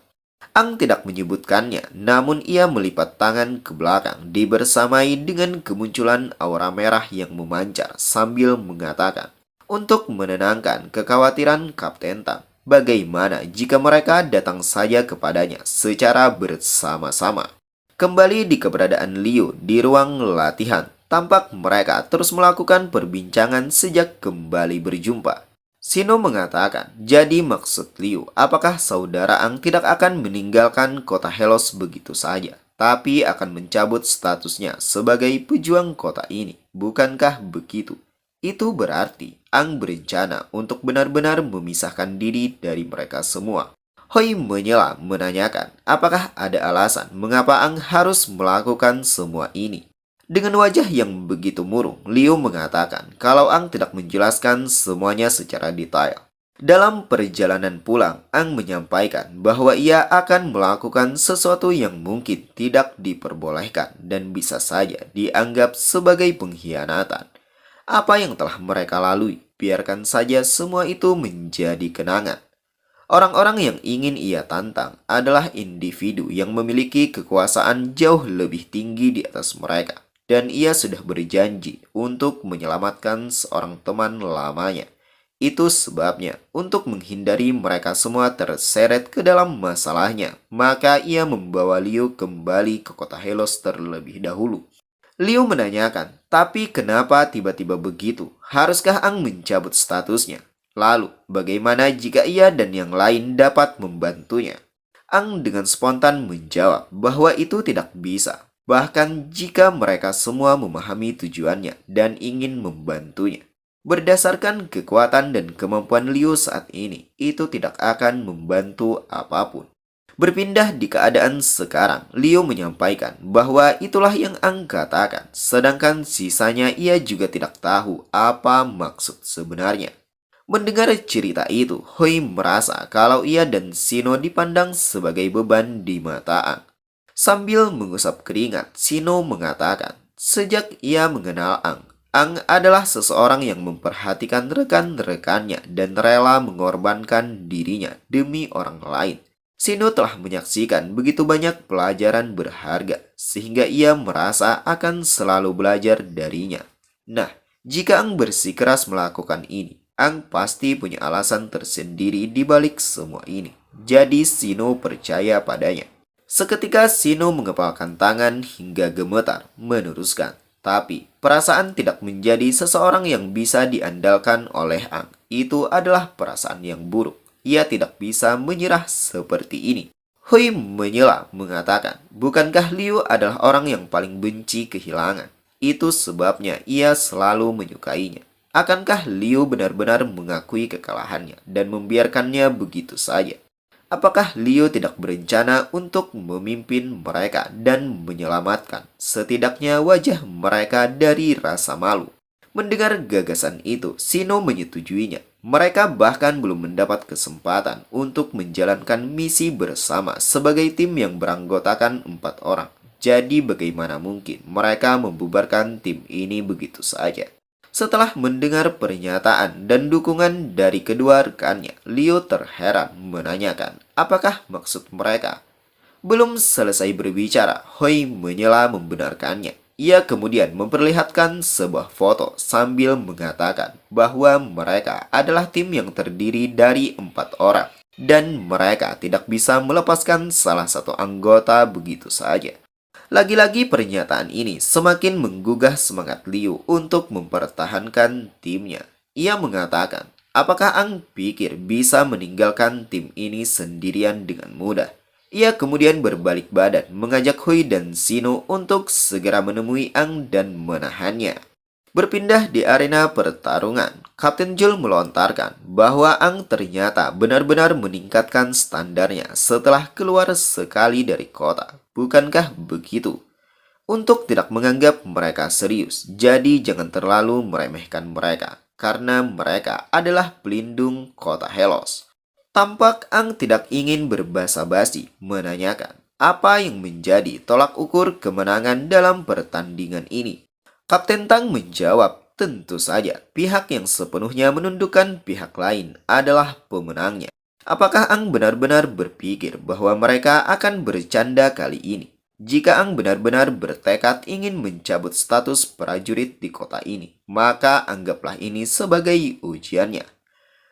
[SPEAKER 2] Ang tidak menyebutkannya, namun ia melipat tangan ke belakang dibersamai dengan kemunculan aura merah yang memancar sambil mengatakan, untuk menenangkan kekhawatiran Kapten Tang, bagaimana jika mereka datang saja kepadanya secara bersama-sama? Kembali di keberadaan Liu di ruang latihan, tampak mereka terus melakukan perbincangan sejak kembali berjumpa. Sino mengatakan, jadi maksud Liu, apakah saudara Ang tidak akan meninggalkan kota Helos begitu saja, tapi akan mencabut statusnya sebagai pejuang kota ini? Bukankah begitu? Itu berarti Ang berencana untuk benar-benar memisahkan diri dari mereka semua. Hoi menyela menanyakan, apakah ada alasan mengapa Ang harus melakukan semua ini? Dengan wajah yang begitu murung, Liu mengatakan kalau Ang tidak menjelaskan semuanya secara detail. Dalam perjalanan pulang, Ang menyampaikan bahwa ia akan melakukan sesuatu yang mungkin tidak diperbolehkan dan bisa saja dianggap sebagai pengkhianatan. Apa yang telah mereka lalui, biarkan saja semua itu menjadi kenangan. Orang-orang yang ingin ia tantang adalah individu yang memiliki kekuasaan jauh lebih tinggi di atas mereka. Dan ia sudah berjanji untuk menyelamatkan seorang teman lamanya. Itu sebabnya, untuk menghindari mereka semua terseret ke dalam masalahnya, maka ia membawa Liu kembali ke kota Helos terlebih dahulu. Liu menanyakan, tapi kenapa tiba-tiba begitu? Haruskah Ang mencabut statusnya? Lalu, bagaimana jika ia dan yang lain dapat membantunya? Ang dengan spontan menjawab bahwa itu tidak bisa. Bahkan jika mereka semua memahami tujuannya dan ingin membantunya. Berdasarkan kekuatan dan kemampuan Liu saat ini, itu tidak akan membantu apapun. Berpindah di keadaan sekarang, Liu menyampaikan bahwa itulah yang Ang katakan, sedangkan sisanya ia juga tidak tahu apa maksud sebenarnya. Mendengar cerita itu, Hoi merasa kalau ia dan Sino dipandang sebagai beban di mata Ang. Sambil mengusap keringat, Sino mengatakan, sejak ia mengenal Ang adalah seseorang yang memperhatikan rekan-rekannya dan rela mengorbankan dirinya demi orang lain. Sino telah menyaksikan begitu banyak pelajaran berharga, sehingga ia merasa akan selalu belajar darinya. Nah, jika Ang bersikeras melakukan ini, Ang pasti punya alasan tersendiri di balik semua ini. Jadi Sino percaya padanya. Seketika Sino mengepalkan tangan hingga gemetar, meneruskan. Tapi, perasaan tidak menjadi seseorang yang bisa diandalkan oleh Ang. Itu adalah perasaan yang buruk. Ia tidak bisa menyerah seperti ini. Hui menyela mengatakan, bukankah Liu adalah orang yang paling benci kehilangan? Itu sebabnya ia selalu menyukainya. Akankah Liu benar-benar mengakui kekalahannya dan membiarkannya begitu saja? Apakah Liu tidak berencana untuk memimpin mereka dan menyelamatkan setidaknya wajah mereka dari rasa malu? Mendengar gagasan itu, Sino menyetujuinya. Mereka bahkan belum mendapat kesempatan untuk menjalankan misi bersama sebagai tim yang beranggotakan 4 orang. Jadi bagaimana mungkin mereka membubarkan tim ini begitu saja? Setelah mendengar pernyataan dan dukungan dari kedua rekannya, Liu terheran menanyakan, apakah maksud mereka? Belum selesai berbicara, Hoi menyela membenarkannya. Ia kemudian memperlihatkan sebuah foto sambil mengatakan bahwa mereka adalah tim yang terdiri dari 4 orang. Dan mereka tidak bisa melepaskan salah satu anggota begitu saja. Lagi-lagi pernyataan ini semakin menggugah semangat Liu untuk mempertahankan timnya. Ia mengatakan, apakah Ang pikir bisa meninggalkan tim ini sendirian dengan mudah? Ia kemudian berbalik badan mengajak Hui dan Sino untuk segera menemui Ang dan menahannya. Berpindah di arena pertarungan, Kapten Jul melontarkan bahwa Ang ternyata benar-benar meningkatkan standarnya setelah keluar sekali dari kota. Bukankah begitu? Untuk tidak menganggap mereka serius, jadi jangan terlalu meremehkan mereka, karena mereka adalah pelindung kota Helos. Tampak Ang tidak ingin berbasa-basi menanyakan apa yang menjadi tolak ukur kemenangan dalam pertandingan ini. Kapten Tang menjawab, tentu saja pihak yang sepenuhnya menundukkan pihak lain adalah pemenangnya. Apakah Ang benar-benar berpikir bahwa mereka akan bercanda kali ini? Jika Ang benar-benar bertekad ingin mencabut status prajurit di kota ini, maka anggaplah ini sebagai ujiannya.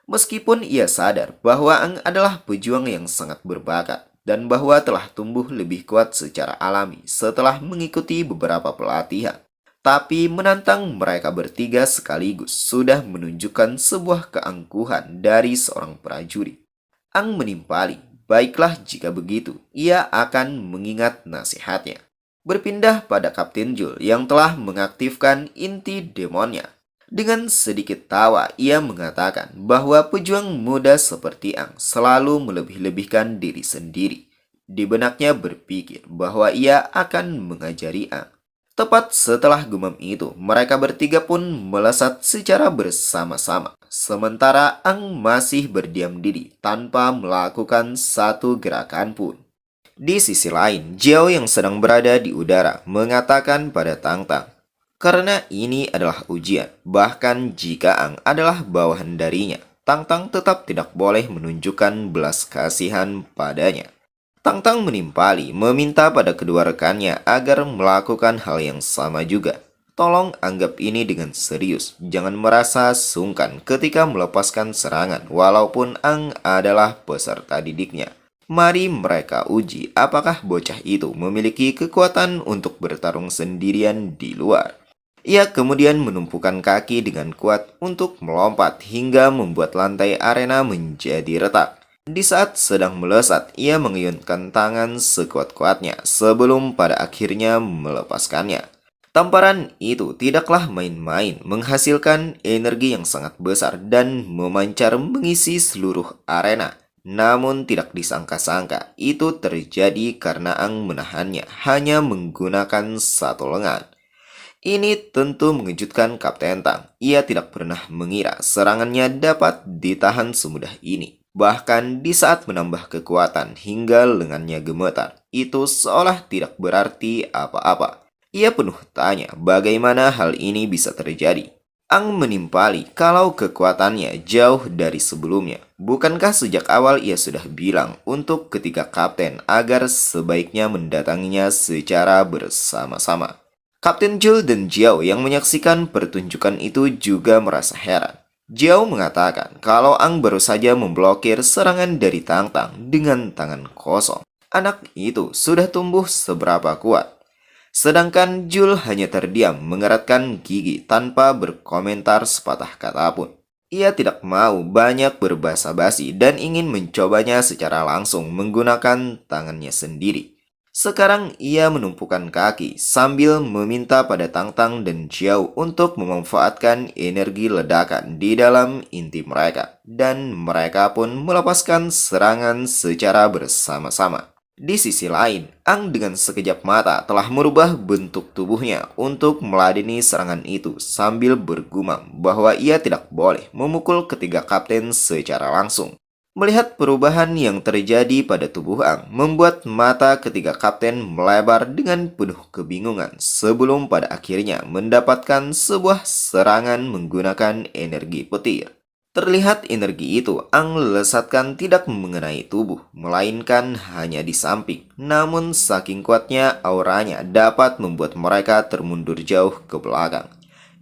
[SPEAKER 2] Meskipun ia sadar bahwa Ang adalah pejuang yang sangat berbakat dan bahwa telah tumbuh lebih kuat secara alami setelah mengikuti beberapa pelatihan. Tapi menantang mereka bertiga sekaligus sudah menunjukkan sebuah keangkuhan dari seorang prajurit. Ang menimpali, baiklah jika begitu, ia akan mengingat nasihatnya. Berpindah pada Kapten Jul yang telah mengaktifkan inti demonnya. Dengan sedikit tawa, ia mengatakan bahwa pejuang muda seperti Ang selalu melebih-lebihkan diri sendiri. Di benaknya berpikir bahwa ia akan mengajari Ang. Tepat setelah gumam itu, mereka bertiga pun melesat secara bersama-sama. Sementara Ang masih berdiam diri tanpa melakukan satu gerakan pun. Di sisi lain, Jiao yang sedang berada di udara mengatakan pada Tang Tang, karena ini adalah ujian, bahkan jika Ang adalah bawahan darinya, Tang Tang tetap tidak boleh menunjukkan belas kasihan padanya. Tang Tang menimpali, meminta pada kedua rekannya agar melakukan hal yang sama juga. Tolong anggap ini dengan serius, jangan merasa sungkan ketika melepaskan serangan walaupun Ang adalah peserta didiknya. Mari mereka uji apakah bocah itu memiliki kekuatan untuk bertarung sendirian di luar. Ia kemudian menumpukan kaki dengan kuat untuk melompat hingga membuat lantai arena menjadi retak. Di saat sedang melesat, ia mengayunkan tangan sekuat-kuatnya sebelum pada akhirnya melepaskannya. Tamparan itu tidaklah main-main, menghasilkan energi yang sangat besar dan memancar mengisi seluruh arena. Namun tidak disangka-sangka, itu terjadi karena Ang menahannya hanya menggunakan satu lengan. Ini tentu mengejutkan Kapten Tang. Ia tidak pernah mengira serangannya dapat ditahan semudah ini. Bahkan di saat menambah kekuatan hingga lengannya gemetar, itu seolah tidak berarti apa-apa. Ia penuh tanya bagaimana hal ini bisa terjadi. Ang menimpali kalau kekuatannya jauh dari sebelumnya. Bukankah sejak awal ia sudah bilang untuk ketiga kapten agar sebaiknya mendatanginya secara bersama-sama? Kapten Jul dan Jiao yang menyaksikan pertunjukan itu juga merasa heran. Jiao mengatakan kalau Ang baru saja memblokir serangan dari Tang Tang dengan tangan kosong. Anak itu sudah tumbuh seberapa kuat. Sedangkan Jul hanya terdiam mengeratkan gigi tanpa berkomentar sepatah kata pun. Ia tidak mau banyak berbasa-basi dan ingin mencobanya secara langsung menggunakan tangannya sendiri. Sekarang ia menumpukan kaki sambil meminta pada Tang Tang dan Jiao untuk memanfaatkan energi ledakan di dalam inti mereka. Dan mereka pun melepaskan serangan secara bersama-sama. Di sisi lain, Ang dengan sekejap mata telah merubah bentuk tubuhnya untuk meladeni serangan itu sambil bergumam bahwa ia tidak boleh memukul ketiga kapten secara langsung. Melihat perubahan yang terjadi pada tubuh Ang membuat mata ketiga kapten melebar dengan penuh kebingungan sebelum pada akhirnya mendapatkan sebuah serangan menggunakan energi petir. Terlihat energi itu Ang lesatkan tidak mengenai tubuh, melainkan hanya di samping. Namun saking kuatnya auranya dapat membuat mereka termundur jauh ke belakang.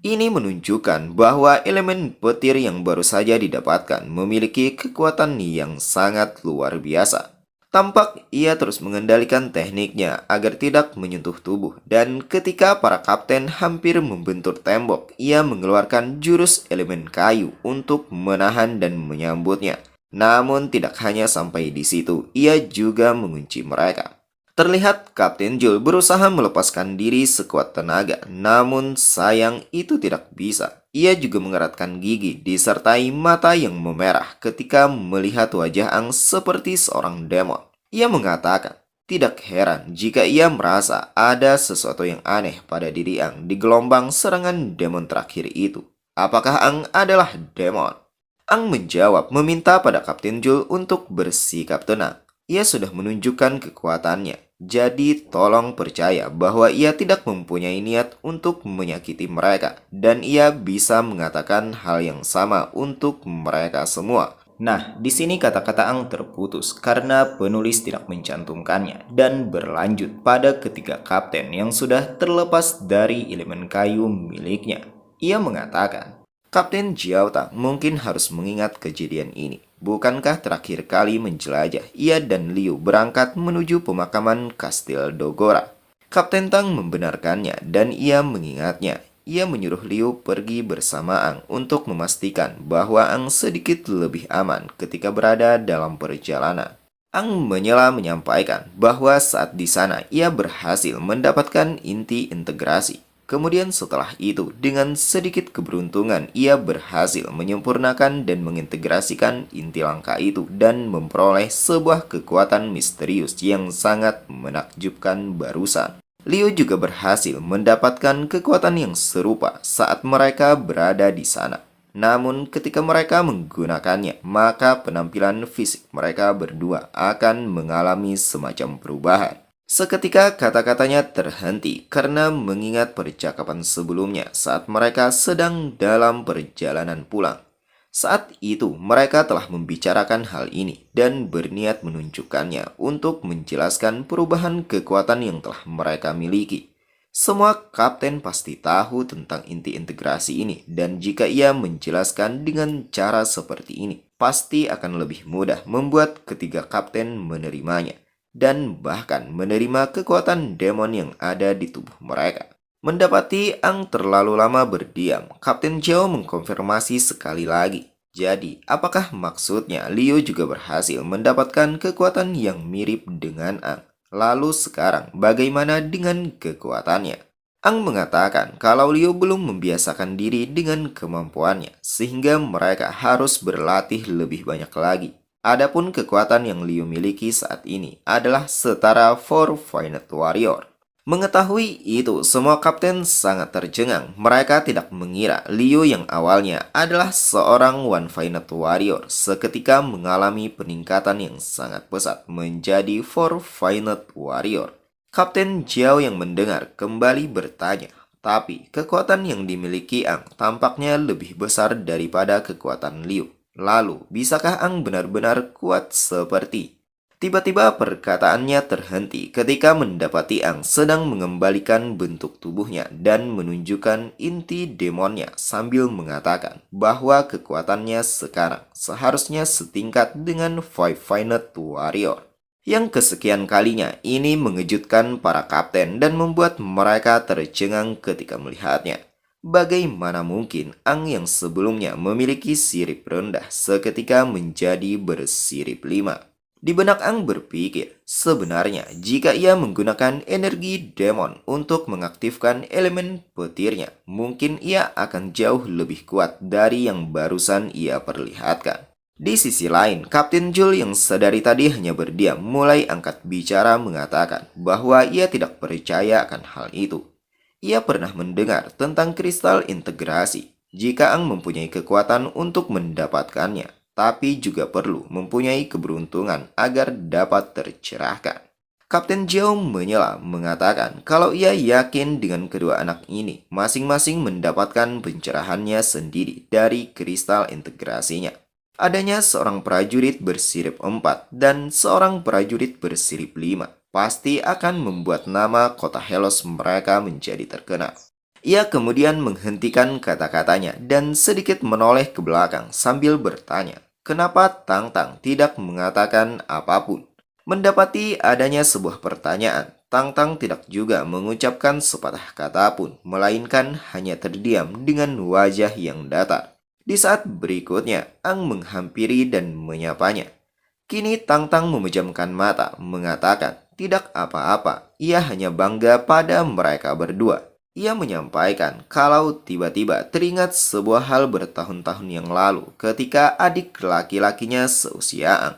[SPEAKER 2] Ini menunjukkan bahwa elemen petir yang baru saja didapatkan memiliki kekuatan yang sangat luar biasa. Tampak ia terus mengendalikan tekniknya agar tidak menyentuh tubuh, dan ketika para kapten hampir membentur tembok, ia mengeluarkan jurus elemen kayu untuk menahan dan menyambutnya. Namun tidak hanya sampai di situ, ia juga mengunci mereka. Terlihat Kapten Jul berusaha melepaskan diri sekuat tenaga, namun sayang itu tidak bisa. Ia juga mengeratkan gigi disertai mata yang memerah ketika melihat wajah Ang seperti seorang demon. Ia mengatakan, tidak heran jika ia merasa ada sesuatu yang aneh pada diri Ang di gelombang serangan demon terakhir itu. Apakah Ang adalah demon? Ang menjawab meminta pada Kapten Jul untuk bersikap tenang. Ia sudah menunjukkan kekuatannya, jadi tolong percaya bahwa ia tidak mempunyai niat untuk menyakiti mereka, dan ia bisa mengatakan hal yang sama untuk mereka semua.
[SPEAKER 1] Nah, di sini kata-kata Ang terputus karena penulis tidak mencantumkannya dan berlanjut pada ketiga kapten yang sudah terlepas dari elemen kayu miliknya. Ia mengatakan, Kapten Jiao Tang mungkin harus mengingat kejadian ini. Bukankah terakhir kali menjelajah, ia dan Liu berangkat menuju pemakaman Kastil Dogora?
[SPEAKER 2] Kapten Tang membenarkannya dan ia mengingatnya. Ia menyuruh Liu pergi bersama Ang untuk memastikan bahwa Ang sedikit lebih aman ketika berada dalam perjalanan. Ang menyampaikan bahwa saat di sana ia berhasil mendapatkan inti integrasi. Kemudian setelah itu, dengan sedikit keberuntungan, ia berhasil menyempurnakan dan mengintegrasikan inti langka itu dan memperoleh sebuah kekuatan misterius yang sangat menakjubkan barusan. Liu juga berhasil mendapatkan kekuatan yang serupa saat mereka berada di sana. Namun ketika mereka menggunakannya, maka penampilan fisik mereka berdua akan mengalami semacam perubahan. Seketika kata-katanya terhenti karena mengingat percakapan sebelumnya saat mereka sedang dalam perjalanan pulang. Saat itu mereka telah membicarakan hal ini dan berniat menunjukkannya untuk menjelaskan perubahan kekuatan yang telah mereka miliki. Semua kapten pasti tahu tentang inti integrasi ini dan jika ia menjelaskan dengan cara seperti ini, pasti akan lebih mudah membuat ketiga kapten menerimanya dan bahkan menerima kekuatan demon yang ada di tubuh mereka. Mendapati Ang terlalu lama berdiam, Kapten Zhao mengkonfirmasi sekali lagi. Jadi, apakah maksudnya Liu juga berhasil mendapatkan kekuatan yang mirip dengan Ang? Lalu sekarang, bagaimana dengan kekuatannya? Ang mengatakan kalau Liu belum membiasakan diri dengan kemampuannya, sehingga mereka harus berlatih lebih banyak lagi. Adapun kekuatan yang Liu miliki saat ini adalah setara Four Finite Warrior. Mengetahui itu, semua kapten sangat tercengang. Mereka tidak mengira Liu yang awalnya adalah seorang One Finite Warrior seketika mengalami peningkatan yang sangat pesat menjadi Four Finite Warrior. Kapten Zhao yang mendengar kembali bertanya, tapi kekuatan yang dimiliki Ang tampaknya lebih besar daripada kekuatan Liu. Lalu, bisakah Ang benar-benar kuat seperti? Tiba-tiba perkataannya terhenti ketika mendapati Ang sedang mengembalikan bentuk tubuhnya dan menunjukkan inti demonnya sambil mengatakan bahwa kekuatannya sekarang seharusnya setingkat dengan Five Finite Warrior. Yang kesekian kalinya ini mengejutkan para kapten dan membuat mereka tercengang ketika melihatnya. Bagaimana mungkin Ang yang sebelumnya memiliki sirip rendah seketika menjadi bersirip 5? Di benak Ang berpikir, sebenarnya jika ia menggunakan energi demon untuk mengaktifkan elemen petirnya, mungkin ia akan jauh lebih kuat dari yang barusan ia perlihatkan. Di sisi lain, Kapten Zhou yang sedari tadi hanya berdiam mulai angkat bicara mengatakan bahwa ia tidak percaya akan hal itu. Ia pernah mendengar tentang kristal integrasi. Jika Ang mempunyai kekuatan untuk mendapatkannya, tapi juga perlu mempunyai keberuntungan agar dapat tercerahkan. Kapten Zhao menyela mengatakan kalau ia yakin dengan kedua anak ini masing-masing mendapatkan pencerahannya sendiri dari kristal integrasinya. Adanya seorang prajurit bersirip 4 dan seorang prajurit bersirip 5 pasti akan membuat nama kota Helos mereka menjadi terkenal. Ia kemudian menghentikan kata-katanya dan sedikit menoleh ke belakang sambil bertanya, kenapa Tang Tang tidak mengatakan apapun? Mendapati adanya sebuah pertanyaan, Tang Tang tidak juga mengucapkan sepatah kata pun, melainkan hanya terdiam dengan wajah yang datar. Di saat berikutnya, Ang menghampiri dan menyapanya. Kini Tang Tang memejamkan mata, mengatakan, tidak apa-apa, ia hanya bangga pada mereka berdua. Ia menyampaikan kalau tiba-tiba teringat sebuah hal bertahun-tahun yang lalu ketika adik laki-lakinya seusia Ang.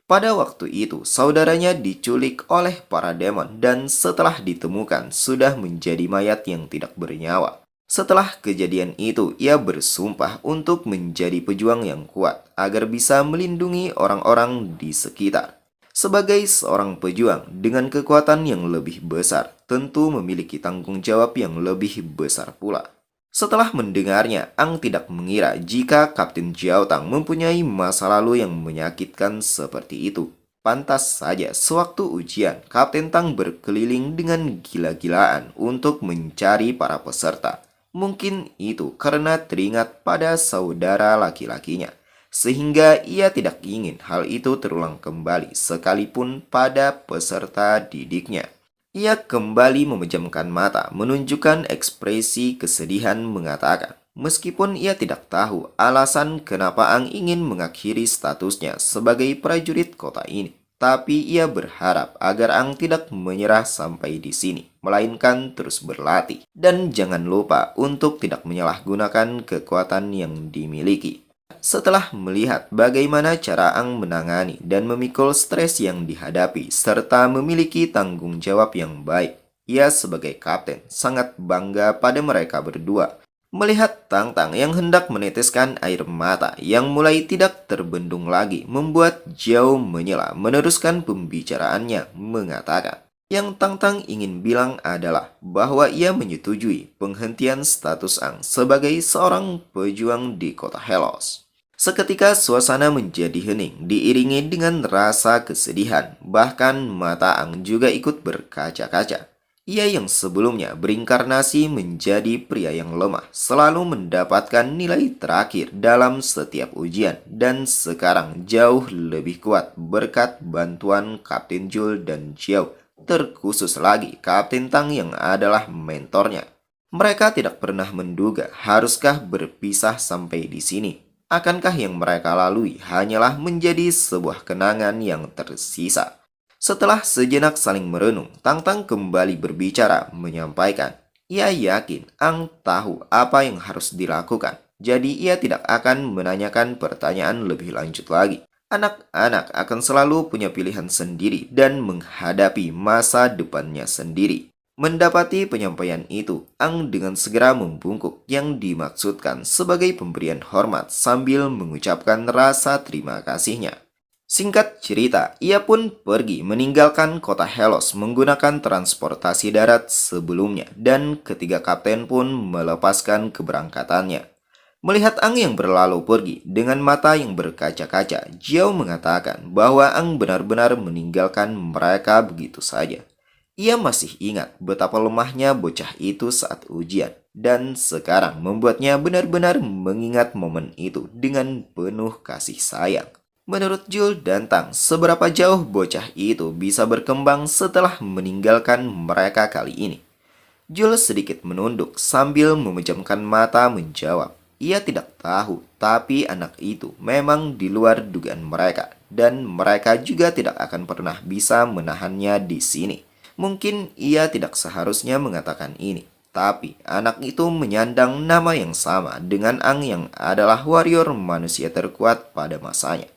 [SPEAKER 2] Pada waktu itu, saudaranya diculik oleh para demon dan setelah ditemukan sudah menjadi mayat yang tidak bernyawa. Setelah kejadian itu, ia bersumpah untuk menjadi pejuang yang kuat agar bisa melindungi orang-orang di sekitar. Sebagai seorang pejuang dengan kekuatan yang lebih besar, tentu memiliki tanggung jawab yang lebih besar pula. Setelah mendengarnya, Ang tidak mengira jika Kapten Zhao Tang mempunyai masa lalu yang menyakitkan seperti itu. Pantas saja sewaktu ujian, Kapten Tang berkeliling dengan gila-gilaan untuk mencari para peserta. Mungkin itu karena teringat pada saudara laki-lakinya, sehingga ia tidak ingin hal itu terulang kembali sekalipun pada peserta didiknya. Ia kembali memejamkan mata, menunjukkan ekspresi kesedihan mengatakan, meskipun ia tidak tahu alasan kenapa Ang ingin mengakhiri statusnya sebagai prajurit kota ini. Tapi ia berharap agar Ang tidak menyerah sampai di sini, melainkan terus berlatih. Dan jangan lupa untuk tidak menyalahgunakan kekuatan yang dimiliki. Setelah melihat bagaimana cara Ang menangani dan memikul stres yang dihadapi, serta memiliki tanggung jawab yang baik, ia sebagai kapten sangat bangga pada mereka berdua. Melihat Tang Tang yang hendak meneteskan air mata yang mulai tidak terbendung lagi, membuat Jiao menyela meneruskan pembicaraannya, mengatakan, yang Tang Tang ingin bilang adalah bahwa ia menyetujui penghentian status Ang sebagai seorang pejuang di kota Helos. Seketika suasana menjadi hening, diiringi dengan rasa kesedihan, bahkan mata Ang juga ikut berkaca-kaca. Ia yang sebelumnya berinkarnasi menjadi pria yang lemah, selalu mendapatkan nilai terakhir dalam setiap ujian, dan sekarang jauh lebih kuat berkat bantuan Kapten Jul dan Jiao, terkhusus lagi Kapten Tang yang adalah mentornya. Mereka tidak pernah menduga haruskah berpisah sampai di sini. Akankah yang mereka lalui hanyalah menjadi sebuah kenangan yang tersisa? Setelah sejenak saling merenung, Tang Tang kembali berbicara, menyampaikan, ia yakin Ang tahu apa yang harus dilakukan, jadi ia tidak akan menanyakan pertanyaan lebih lanjut lagi. Anak-anak akan selalu punya pilihan sendiri dan menghadapi masa depannya sendiri. Mendapati penyampaian itu, Ang dengan segera membungkuk yang dimaksudkan sebagai pemberian hormat sambil mengucapkan rasa terima kasihnya. Singkat cerita, ia pun pergi meninggalkan kota Helos menggunakan transportasi darat sebelumnya dan ketiga kapten pun melepaskan keberangkatannya. Melihat Ang yang berlalu pergi dengan mata yang berkaca-kaca, Jiao mengatakan bahwa Ang benar-benar meninggalkan mereka begitu saja. Ia masih ingat betapa lemahnya bocah itu saat ujian, dan sekarang membuatnya benar-benar mengingat momen itu dengan penuh kasih sayang. Menurut Jul dan Tang, seberapa jauh bocah itu bisa berkembang setelah meninggalkan mereka kali ini? Jul sedikit menunduk sambil memejamkan mata menjawab. Ia tidak tahu, tapi anak itu memang di luar dugaan mereka, dan mereka juga tidak akan pernah bisa menahannya di sini. Mungkin ia tidak seharusnya mengatakan ini, tapi anak itu menyandang nama yang sama dengan Ang yang adalah warrior manusia terkuat pada masanya.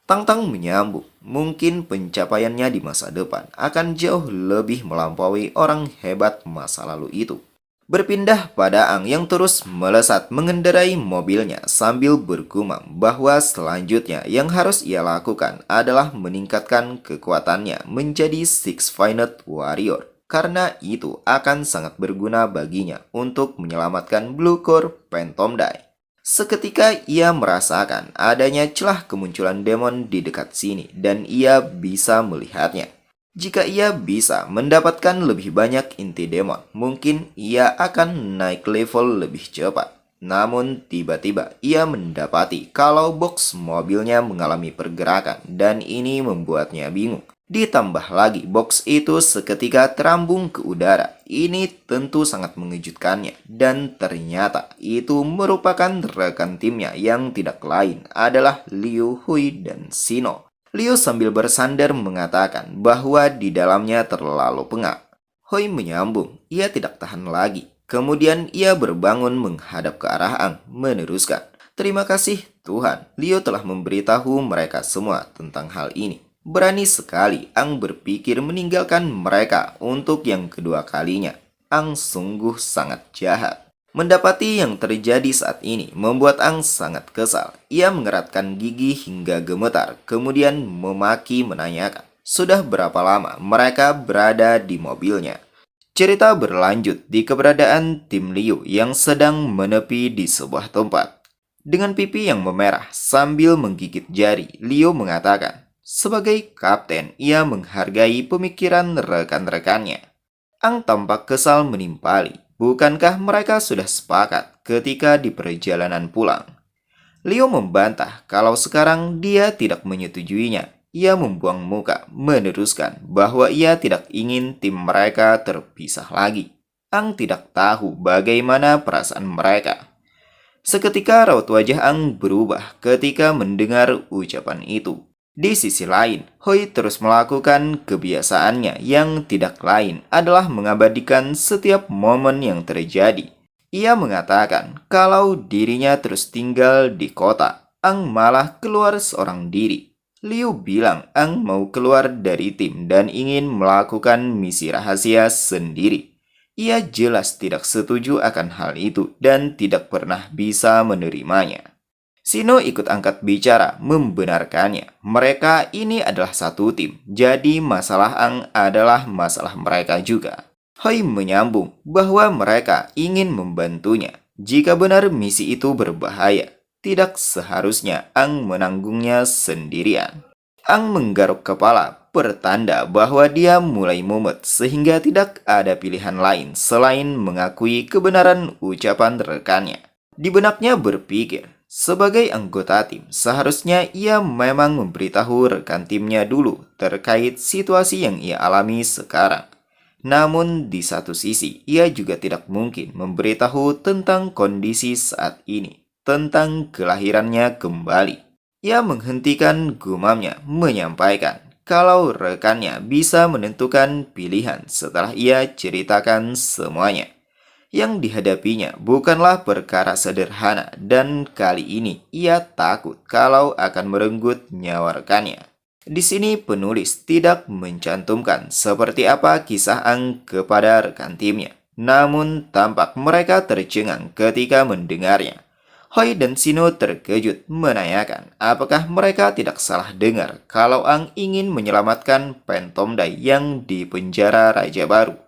[SPEAKER 2] Tang Tang menyambung, mungkin pencapaiannya di masa depan akan jauh lebih melampaui orang hebat masa lalu itu. Berpindah pada Ang yang terus melesat mengendarai mobilnya sambil bergumam bahwa selanjutnya yang harus ia lakukan adalah meningkatkan kekuatannya menjadi Six Finite Warrior. Karena itu akan sangat berguna baginya untuk menyelamatkan Blue Core Phantom Dai. Seketika ia merasakan adanya celah kemunculan demon di dekat sini dan ia bisa melihatnya. Jika ia bisa mendapatkan lebih banyak inti demon, mungkin ia akan naik level lebih cepat. Namun tiba-tiba ia mendapati kalau box mobilnya mengalami pergerakan dan ini membuatnya bingung. Ditambah lagi box itu seketika terambung ke udara. Ini tentu sangat mengejutkannya dan ternyata itu merupakan rekan timnya yang tidak lain adalah Liu Hui dan Sino. Liu sambil bersandar mengatakan bahwa di dalamnya terlalu pengap. Hui menyambung, ia tidak tahan lagi. Kemudian ia berbangun menghadap ke arah Ang, meneruskan. Terima kasih Tuhan, Liu telah memberitahu mereka semua tentang hal ini. Berani sekali Ang berpikir meninggalkan mereka untuk yang kedua kalinya. Ang sungguh sangat jahat. Mendapati yang terjadi saat ini membuat Ang sangat kesal. Ia mengeratkan gigi hingga gemetar, kemudian memaki menanyakan, sudah berapa lama mereka berada di mobilnya? Cerita berlanjut di keberadaan tim Liu yang sedang menepi di sebuah tempat. Dengan pipi yang memerah sambil menggigit jari, Liu mengatakan, sebagai kapten, ia menghargai pemikiran rekan-rekannya. Ang tampak kesal menimpali. Bukankah mereka sudah sepakat ketika di perjalanan pulang? Liu membantah kalau sekarang dia tidak menyetujuinya. ia membuang muka, meneruskan bahwa ia tidak ingin tim mereka terpisah lagi. Ang tidak tahu bagaimana perasaan mereka. Seketika raut wajah Ang berubah ketika mendengar ucapan itu. Di sisi lain, Hoi terus melakukan kebiasaannya yang tidak lain adalah mengabadikan setiap momen yang terjadi. Ia mengatakan kalau dirinya terus tinggal di kota, Ang malah keluar seorang diri. Liu bilang Ang mau keluar dari tim dan ingin melakukan misi rahasia sendiri. Ia jelas tidak setuju akan hal itu dan tidak pernah bisa menerimanya. Sino ikut angkat bicara, membenarkannya. Mereka ini adalah satu tim, jadi masalah Ang adalah masalah mereka juga. Hoi menyambung bahwa mereka ingin membantunya. Jika benar misi itu berbahaya, tidak seharusnya Ang menanggungnya sendirian. Ang menggaruk kepala, pertanda bahwa dia mulai mumet sehingga tidak ada pilihan lain selain mengakui kebenaran ucapan rekannya. Di benaknya berpikir, sebagai anggota tim, seharusnya ia memang memberitahu rekan timnya dulu terkait situasi yang ia alami sekarang. Namun di satu sisi, ia juga tidak mungkin memberitahu tentang kondisi saat ini, tentang kelahirannya kembali. Ia menghentikan gumamnya, menyampaikan kalau rekannya bisa menentukan pilihan setelah ia ceritakan semuanya. Yang dihadapinya bukanlah perkara sederhana dan kali ini ia takut kalau akan merenggut nyawa rekannya. Di sini penulis tidak mencantumkan seperti apa kisah Ang kepada rekan timnya. Namun tampak mereka tercengang ketika mendengarnya. Hoi dan Sino terkejut menanyakan apakah mereka tidak salah dengar kalau Ang ingin menyelamatkan Pentomdai yang dipenjara Raja Baru.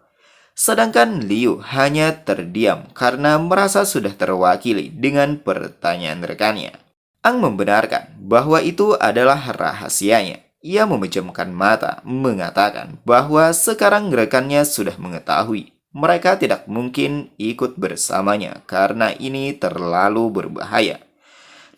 [SPEAKER 2] Sedangkan Liu hanya terdiam karena merasa sudah terwakili dengan pertanyaan rekannya. Ang membenarkan bahwa itu adalah rahasianya. Ia memejamkan mata, mengatakan bahwa sekarang rekannya sudah mengetahui. Mereka tidak mungkin ikut bersamanya karena ini terlalu berbahaya.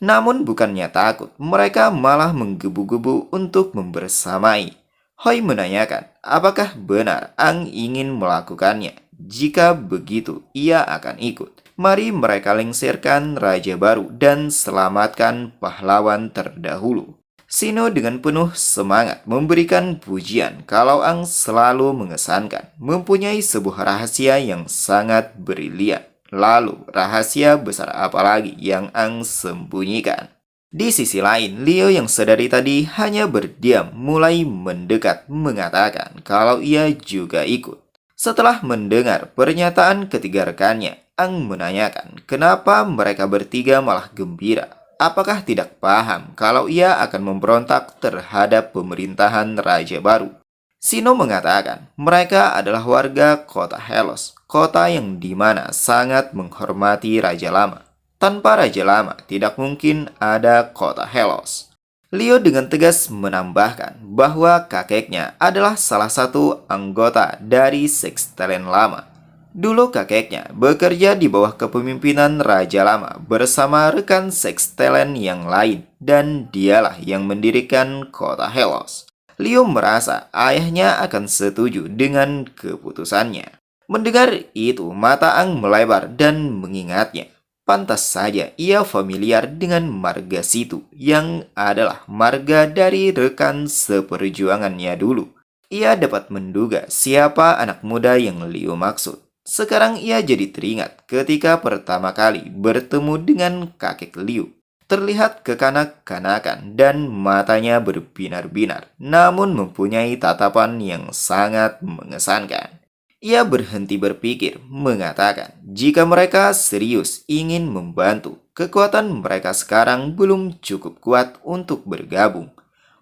[SPEAKER 2] Namun bukannya takut, mereka malah menggebu-gebu untuk membersamai. Hoi menanyakan apakah benar Ang ingin melakukannya. Jika begitu, ia akan ikut. Mari mereka lengsirkan Raja Baru dan selamatkan pahlawan terdahulu. Sino dengan penuh semangat memberikan pujian kalau Ang selalu mengesankan, mempunyai sebuah rahasia yang sangat brilian. Lalu, rahasia besar apa lagi yang Ang sembunyikan? Di sisi lain, Liu yang sedari tadi hanya berdiam mulai mendekat mengatakan kalau ia juga ikut. Setelah mendengar pernyataan ketiga rekannya, Ang menanyakan kenapa mereka bertiga malah gembira. Apakah tidak paham kalau ia akan memberontak terhadap pemerintahan Raja Baru? Sino mengatakan mereka adalah warga kota Helos, kota yang dimana sangat menghormati Raja Lama. Tanpa Raja Lama, tidak mungkin ada kota Helos. Liu dengan tegas menambahkan bahwa kakeknya adalah salah satu anggota dari Sextelen Lama. Dulu kakeknya bekerja di bawah kepemimpinan Raja Lama bersama rekan Sextelen yang lain dan dialah yang mendirikan kota Helos. Liu merasa ayahnya akan setuju dengan keputusannya. Mendengar itu, mata Ang melebar dan mengingatnya. Pantas saja ia familiar dengan marga Situ yang adalah marga dari rekan seperjuangannya dulu. Ia dapat menduga siapa anak muda yang Liu maksud. Sekarang ia jadi teringat ketika pertama kali bertemu dengan kakek Liu. Terlihat kekanak-kanakan dan matanya berbinar-binar, namun mempunyai tatapan yang sangat mengesankan. Ia berhenti berpikir, mengatakan jika mereka serius ingin membantu, kekuatan mereka sekarang belum cukup kuat untuk bergabung.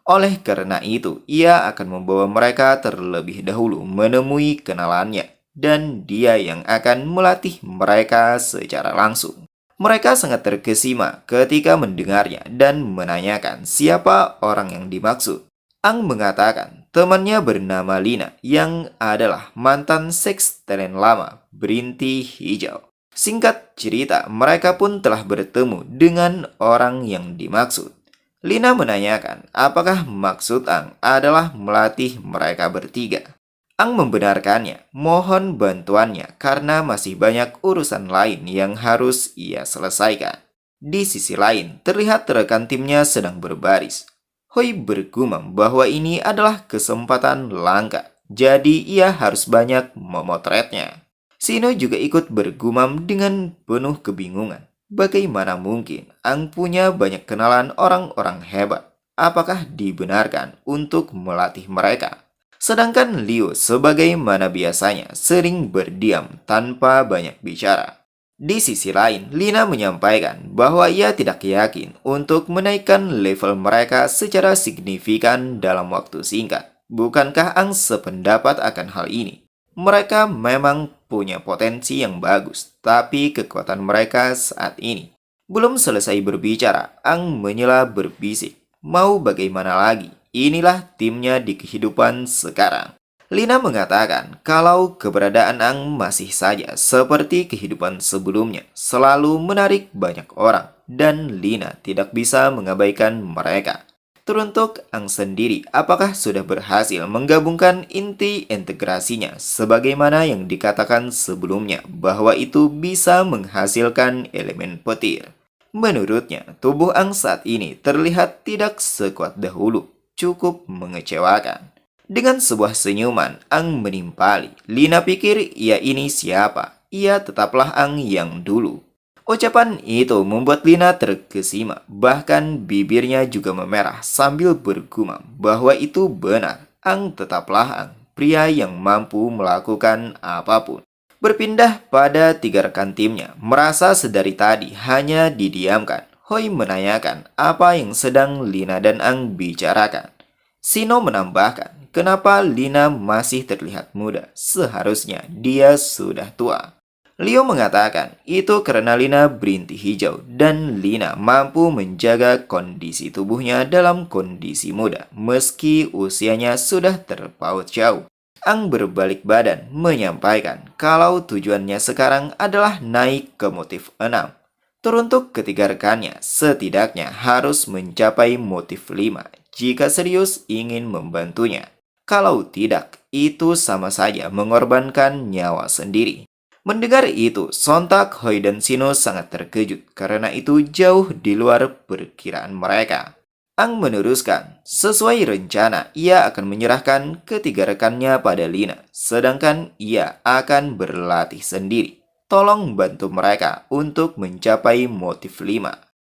[SPEAKER 2] Oleh karena itu, ia akan membawa mereka terlebih dahulu menemui kenalannya. Dan dia yang akan melatih mereka secara langsung. Mereka sangat terkesima ketika mendengarnya dan menanyakan siapa orang yang dimaksud. Ang mengatakan temannya bernama Lina yang adalah mantan Sextelen Lama Berinti Hijau. Singkat cerita, mereka pun telah bertemu dengan orang yang dimaksud.
[SPEAKER 1] Lina menanyakan apakah maksud Ang adalah melatih mereka bertiga. Ang membenarkannya, mohon bantuannya karena masih banyak urusan lain yang harus ia selesaikan. Di sisi lain, terlihat rekan timnya sedang berbaris. Hoi bergumam bahwa ini adalah kesempatan langka, jadi ia harus banyak memotretnya. Sino juga ikut bergumam dengan penuh kebingungan. Bagaimana mungkin Ang punya banyak kenalan orang-orang hebat? Apakah dibenarkan untuk melatih mereka? Sedangkan Liu sebagaimana biasanya sering berdiam tanpa banyak bicara. Di sisi lain, Lina menyampaikan bahwa ia tidak yakin untuk menaikkan level mereka secara signifikan dalam waktu singkat. Bukankah Ang sependapat akan hal ini? Mereka memang punya potensi yang bagus, tapi kekuatan mereka saat ini. Belum selesai berbicara, Ang menyela berbisik. Mau bagaimana lagi? Inilah timnya di kehidupan sekarang. Lina mengatakan kalau keberadaan Ang masih saja seperti kehidupan sebelumnya, selalu menarik banyak orang, dan Lina tidak bisa mengabaikan mereka. Teruntuk Ang sendiri, apakah sudah berhasil menggabungkan inti integrasinya sebagaimana yang dikatakan sebelumnya bahwa itu bisa menghasilkan elemen petir? Menurutnya, tubuh Ang saat ini terlihat tidak sekuat dahulu, cukup mengecewakan. Dengan sebuah senyuman, Ang menimpali. Lina pikir ia ini siapa? Ia tetaplah Ang yang dulu. Ucapan itu membuat Lina terkesima, bahkan bibirnya juga memerah sambil bergumam bahwa itu benar. Ang tetaplah Ang, pria yang mampu melakukan apapun. Berpindah pada tiga rekan timnya, merasa sedari tadi hanya didiamkan. Hoi menanyakan apa yang sedang Lina dan Ang bicarakan. Sino menambahkan, kenapa Lina masih terlihat muda? Seharusnya dia sudah tua. Leo mengatakan itu karena Lina berinti hijau dan Lina mampu menjaga kondisi tubuhnya dalam kondisi muda meski usianya sudah terpaut jauh. Ang berbalik badan menyampaikan kalau tujuannya sekarang adalah naik ke motif 6. Teruntuk ketiga rekannya setidaknya harus mencapai motif 5 jika serius ingin membantunya. Kalau tidak, itu sama saja mengorbankan nyawa sendiri. Mendengar itu, sontak Hoi dan Sino sangat terkejut karena itu jauh di luar perkiraan mereka. Ang meneruskan, sesuai rencana ia akan menyerahkan ketiga rekannya pada Lina, sedangkan ia akan berlatih sendiri. Tolong bantu mereka untuk mencapai motif 5.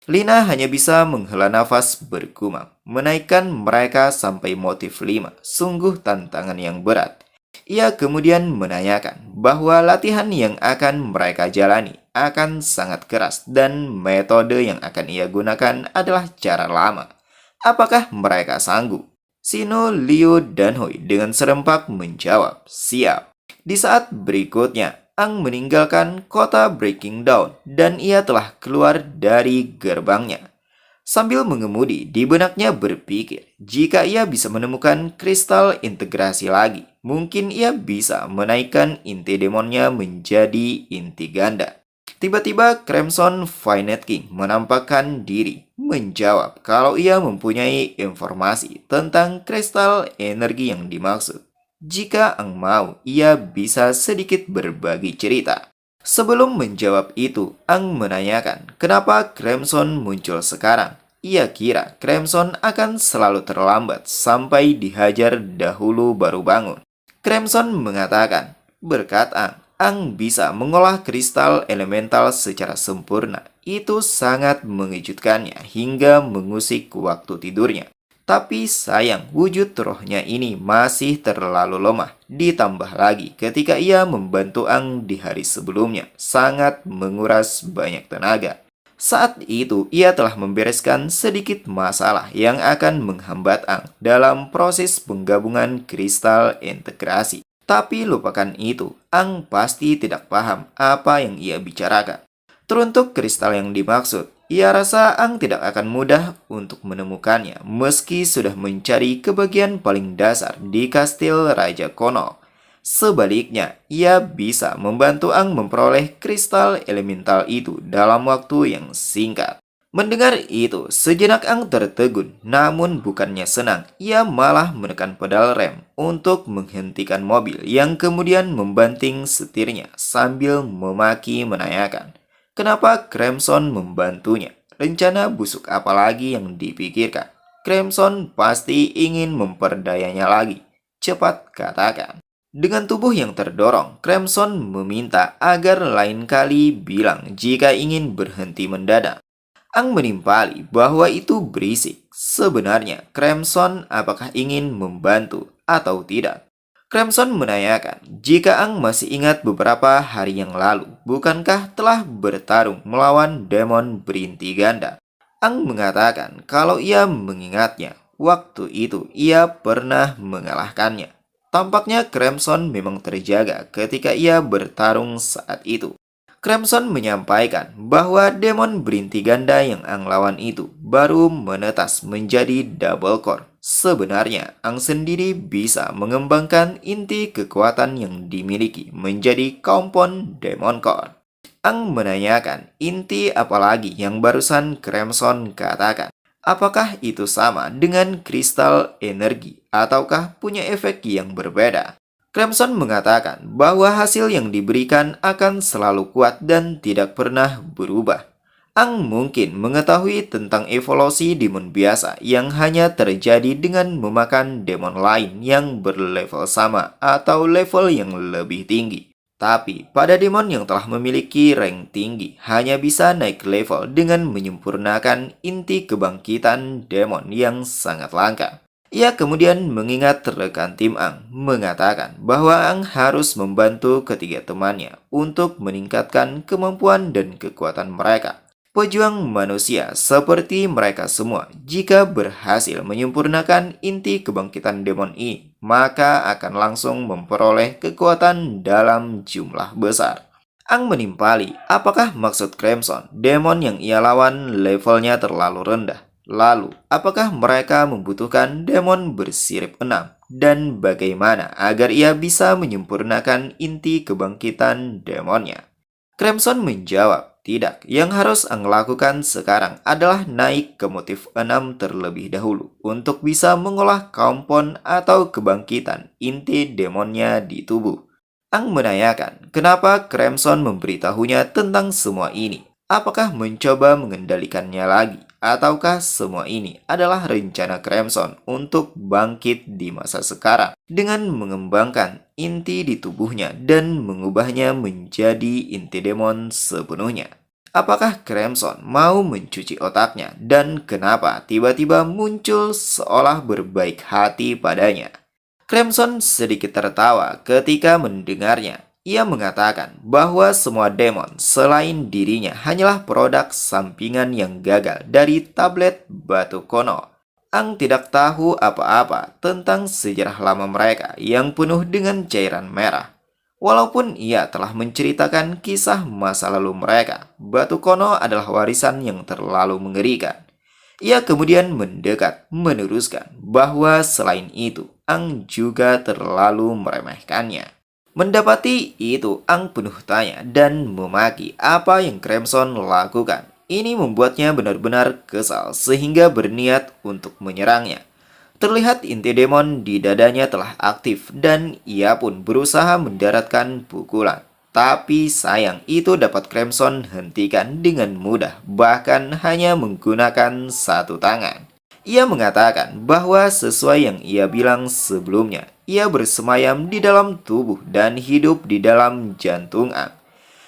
[SPEAKER 1] Lina hanya bisa menghela nafas bergumam, menaikkan mereka sampai motif 5, sungguh tantangan yang berat. Ia kemudian menanyakan bahwa latihan yang akan mereka jalani akan sangat keras dan metode yang akan ia gunakan adalah cara lama. Apakah mereka sanggup? Sino, Liu, dan Hoi dengan serempak menjawab, siap. Di saat berikutnya, Ang meninggalkan kota Breaking Dawn dan ia telah keluar dari gerbangnya. Sambil mengemudi, di benaknya berpikir, jika ia bisa menemukan kristal integrasi lagi, mungkin ia bisa menaikkan inti demonnya menjadi inti ganda. Tiba-tiba Crimson Finet King menampakkan diri, menjawab kalau ia mempunyai informasi tentang kristal energi yang dimaksud. Jika Ang mau, ia bisa sedikit berbagi cerita. Sebelum menjawab itu, Ang menanyakan kenapa Crimson muncul sekarang. Ia kira Crimson akan selalu terlambat sampai dihajar dahulu baru bangun. Crimson mengatakan, berkat Ang bisa mengolah kristal elemental secara sempurna. Itu sangat mengejutkannya hingga mengusik waktu tidurnya. Tapi sayang, wujud rohnya ini masih terlalu lemah. Ditambah lagi ketika ia membantu Ang di hari sebelumnya, sangat menguras banyak tenaga. Saat itu, ia telah membereskan sedikit masalah yang akan menghambat Ang dalam proses penggabungan kristal integrasi. Tapi lupakan itu, Ang pasti tidak paham apa yang ia bicarakan. Teruntuk kristal yang dimaksud, ia rasa Ang tidak akan mudah untuk menemukannya meski sudah mencari ke bagian paling dasar di kastil Raja Kono. Sebaliknya, ia bisa membantu Ang memperoleh kristal elemental itu dalam waktu yang singkat. Mendengar itu, sejenak Ang tertegun, namun bukannya senang, ia malah menekan pedal rem untuk menghentikan mobil yang kemudian membanting setirnya sambil memaki menanyakan, kenapa Crimson membantunya? Rencana busuk apa lagi yang dipikirkan? Crimson pasti ingin memperdayanya lagi. Cepat katakan. Dengan tubuh yang terdorong, Crimson meminta agar lain kali bilang jika ingin berhenti mendadak. Ang menimpali bahwa itu berisik. Sebenarnya, Crimson apakah ingin membantu atau tidak? Crimson menanyakan, jika Ang masih ingat beberapa hari yang lalu, bukankah telah bertarung melawan demon berinti ganda? Ang mengatakan kalau ia mengingatnya, waktu itu ia pernah mengalahkannya. Tampaknya Crimson memang terjaga ketika ia bertarung saat itu. Crimson menyampaikan bahwa demon berinti ganda yang Ang lawan itu baru menetas menjadi double core. Sebenarnya, Ang sendiri bisa mengembangkan inti kekuatan yang dimiliki menjadi compound demon core. Ang menanyakan inti apalagi yang barusan Crimson katakan. Apakah itu sama dengan kristal energi ataukah punya efek yang berbeda? Crimson mengatakan bahwa hasil yang diberikan akan selalu kuat dan tidak pernah berubah. Ang mungkin mengetahui tentang evolusi demon biasa yang hanya terjadi dengan memakan demon lain yang berlevel sama atau level yang lebih tinggi. Tapi pada demon yang telah memiliki rank tinggi hanya bisa naik level dengan menyempurnakan inti kebangkitan demon yang sangat langka. Ia kemudian mengingat rekan tim Ang mengatakan bahwa Ang harus membantu ketiga temannya untuk meningkatkan kemampuan dan kekuatan mereka. Pejuang manusia seperti mereka semua, jika berhasil menyempurnakan inti kebangkitan demon ini, maka akan langsung memperoleh kekuatan dalam jumlah besar. Ang menimpali, apakah maksud Crimson, demon yang ia lawan levelnya terlalu rendah? Lalu, apakah mereka membutuhkan demon bersirip 6? Dan bagaimana agar ia bisa menyempurnakan inti kebangkitan demonnya? Crimson menjawab, tidak, yang harus Ang lakukan sekarang adalah naik ke motif 6 terlebih dahulu untuk bisa mengolah kompon atau kebangkitan inti demonnya di tubuh. Ang menanyakan, kenapa Crimson memberitahunya tentang semua ini? Apakah mencoba mengendalikannya lagi? Ataukah semua ini adalah rencana Crimson untuk bangkit di masa sekarang dengan mengembangkan inti di tubuhnya dan mengubahnya menjadi inti demon sepenuhnya? Apakah Crimson mau mencuci otaknya dan kenapa tiba-tiba muncul seolah berbaik hati padanya? Crimson sedikit tertawa ketika mendengarnya. Ia mengatakan bahwa semua demon selain dirinya hanyalah produk sampingan yang gagal dari tablet batu kono. Ang tidak tahu apa-apa tentang sejarah lama mereka yang penuh dengan cairan merah. Walaupun ia telah menceritakan kisah masa lalu mereka, batu kono adalah warisan yang terlalu mengerikan. Ia kemudian mendekat meneruskan bahwa selain itu, Ang juga terlalu meremehkannya. Mendapati itu, Ang penuh tanya dan memaki apa yang Crimson lakukan. Ini membuatnya benar-benar kesal sehingga berniat untuk menyerangnya. Terlihat inti demon di dadanya telah aktif dan ia pun berusaha mendaratkan pukulan. Tapi sayang itu dapat Crimson hentikan dengan mudah, bahkan hanya menggunakan satu tangan. Ia mengatakan bahwa sesuai yang ia bilang sebelumnya, ia bersemayam di dalam tubuh dan hidup di dalam jantung Ang.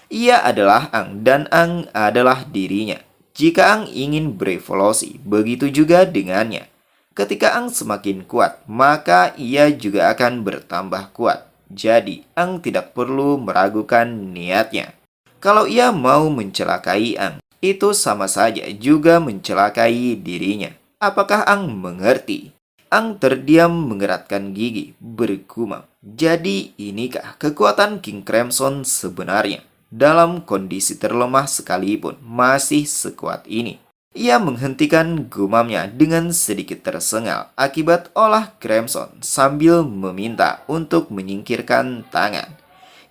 [SPEAKER 1] Ia adalah Ang dan Ang adalah dirinya. Jika Ang ingin berevolusi, begitu juga dengannya. Ketika Ang semakin kuat, maka ia juga akan bertambah kuat. Jadi, Ang tidak perlu meragukan niatnya. Kalau ia mau mencelakai Ang, itu sama saja juga mencelakai dirinya. Apakah Ang mengerti? Ang terdiam mengeratkan gigi, bergumam. Jadi inikah kekuatan King Crimson sebenarnya? Dalam kondisi terlemah sekalipun masih sekuat ini. Ia menghentikan gumamnya dengan sedikit tersengal akibat olah Crimson sambil meminta untuk menyingkirkan tangan.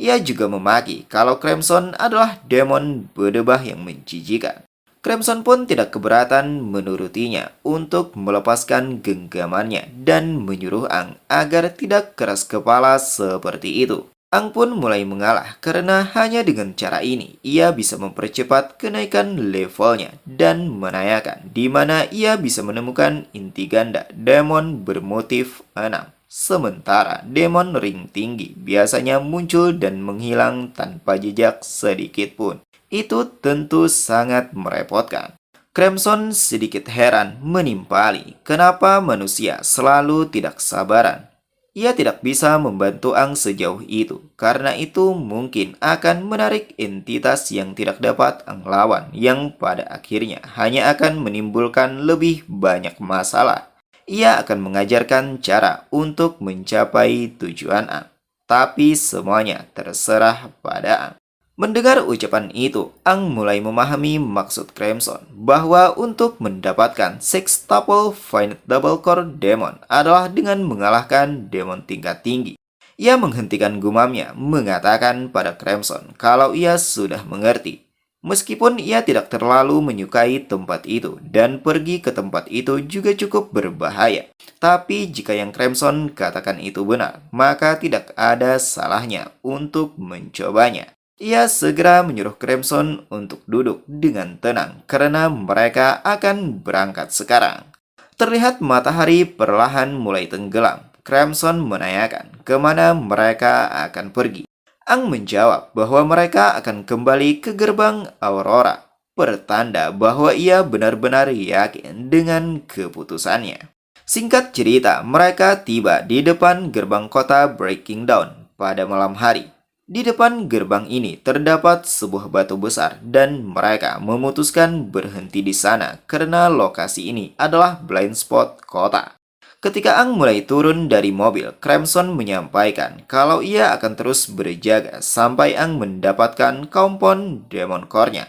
[SPEAKER 1] Ia juga memaki kalau Crimson adalah demon berdebah yang menjijikan. Crimson pun tidak keberatan menurutinya untuk melepaskan genggamannya dan menyuruh Ang agar tidak keras kepala seperti itu. Ang pun mulai mengalah karena hanya dengan cara ini ia bisa mempercepat kenaikan levelnya dan menanyakan di mana ia bisa menemukan inti ganda demon bermotif 6. Sementara demon ring tinggi biasanya muncul dan menghilang tanpa jejak sedikit pun. Itu tentu sangat merepotkan. Crimson sedikit heran menimpali kenapa manusia selalu tidak sabaran. Ia tidak bisa membantu Ang sejauh itu, karena itu mungkin akan menarik entitas yang tidak dapat Ang lawan, yang pada akhirnya hanya akan menimbulkan lebih banyak masalah. Ia akan mengajarkan cara untuk mencapai tujuan Ang, tapi semuanya terserah pada Ang. Mendengar ucapan itu, Ang mulai memahami maksud Crimson bahwa untuk mendapatkan Sextuple Finite Double Core Demon adalah dengan mengalahkan demon tingkat tinggi. Ia menghentikan gumamnya, mengatakan pada Crimson kalau ia sudah mengerti. Meskipun ia tidak terlalu menyukai tempat itu dan pergi ke tempat itu juga cukup berbahaya. Tapi jika yang Crimson katakan itu benar, maka tidak ada salahnya untuk mencobanya. Ia segera menyuruh Crimson untuk duduk dengan tenang karena mereka akan berangkat sekarang. Terlihat matahari perlahan mulai tenggelam. Crimson menanyakan kemana mereka akan pergi. Ang menjawab bahwa mereka akan kembali ke gerbang Aurora, pertanda bahwa ia benar-benar yakin dengan keputusannya. Singkat cerita, mereka tiba di depan gerbang kota Breaking Dawn pada malam hari. Di depan gerbang ini terdapat sebuah batu besar dan mereka memutuskan berhenti di sana karena lokasi ini adalah blind spot kota. Ketika Ang mulai turun dari mobil, Crimson menyampaikan kalau ia akan terus berjaga sampai Ang mendapatkan kompon Demon Core-nya.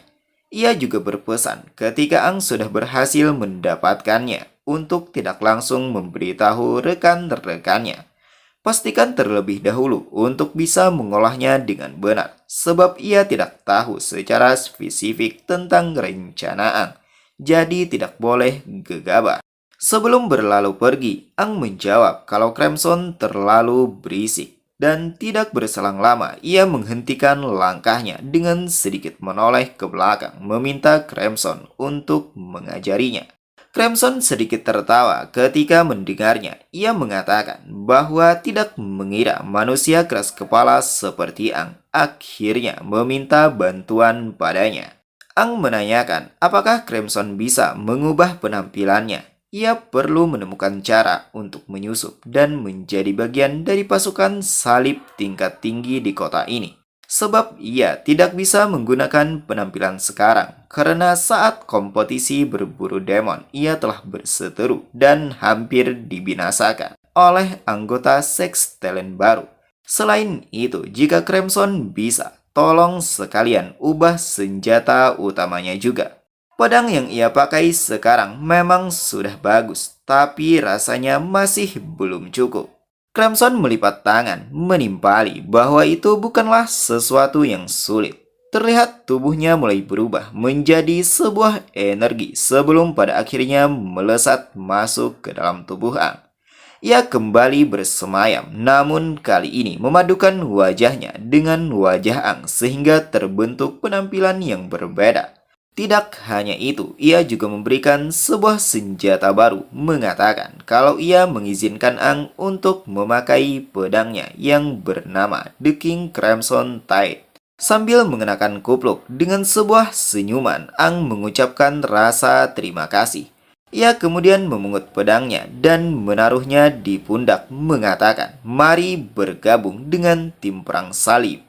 [SPEAKER 1] Ia juga berpesan ketika Ang sudah berhasil mendapatkannya untuk tidak langsung memberitahu rekan-rekannya. Pastikan terlebih dahulu untuk bisa mengolahnya dengan benar, sebab ia tidak tahu secara spesifik tentang rencana Ang, jadi tidak boleh gegabah. Sebelum berlalu pergi, Ang menjawab kalau Crimson terlalu berisik, dan tidak berselang lama ia menghentikan langkahnya dengan sedikit menoleh ke belakang, meminta Crimson untuk mengajarinya. Crimson sedikit tertawa ketika mendengarnya. Ia mengatakan bahwa tidak mengira manusia keras kepala seperti Ang akhirnya meminta bantuan padanya. Ang menanyakan apakah Crimson bisa mengubah penampilannya. Ia perlu menemukan cara untuk menyusup dan menjadi bagian dari pasukan salib tingkat tinggi di kota ini. Sebab ia tidak bisa menggunakan penampilan sekarang karena saat kompetisi berburu demon ia telah berseteru dan hampir dibinasakan oleh anggota Sex Talent baru. Selain itu, jika Crimson bisa, tolong sekalian ubah senjata utamanya juga. Pedang yang ia pakai sekarang memang sudah bagus, tapi rasanya masih belum cukup. Crimson melipat tangan, menimpali bahwa itu bukanlah sesuatu yang sulit. Terlihat tubuhnya mulai berubah menjadi sebuah energi sebelum pada akhirnya melesat masuk ke dalam tubuh Ang. Ia kembali bersemayam, namun kali ini memadukan wajahnya dengan wajah Ang sehingga terbentuk penampilan yang berbeda. Tidak hanya itu, ia juga memberikan sebuah senjata baru, mengatakan kalau ia mengizinkan Ang untuk memakai pedangnya yang bernama The King Crimson Tide. Sambil mengenakan kupluk dengan sebuah senyuman, Ang mengucapkan rasa terima kasih. Ia kemudian memungut pedangnya dan menaruhnya di pundak, mengatakan, "Mari bergabung dengan tim perang salib."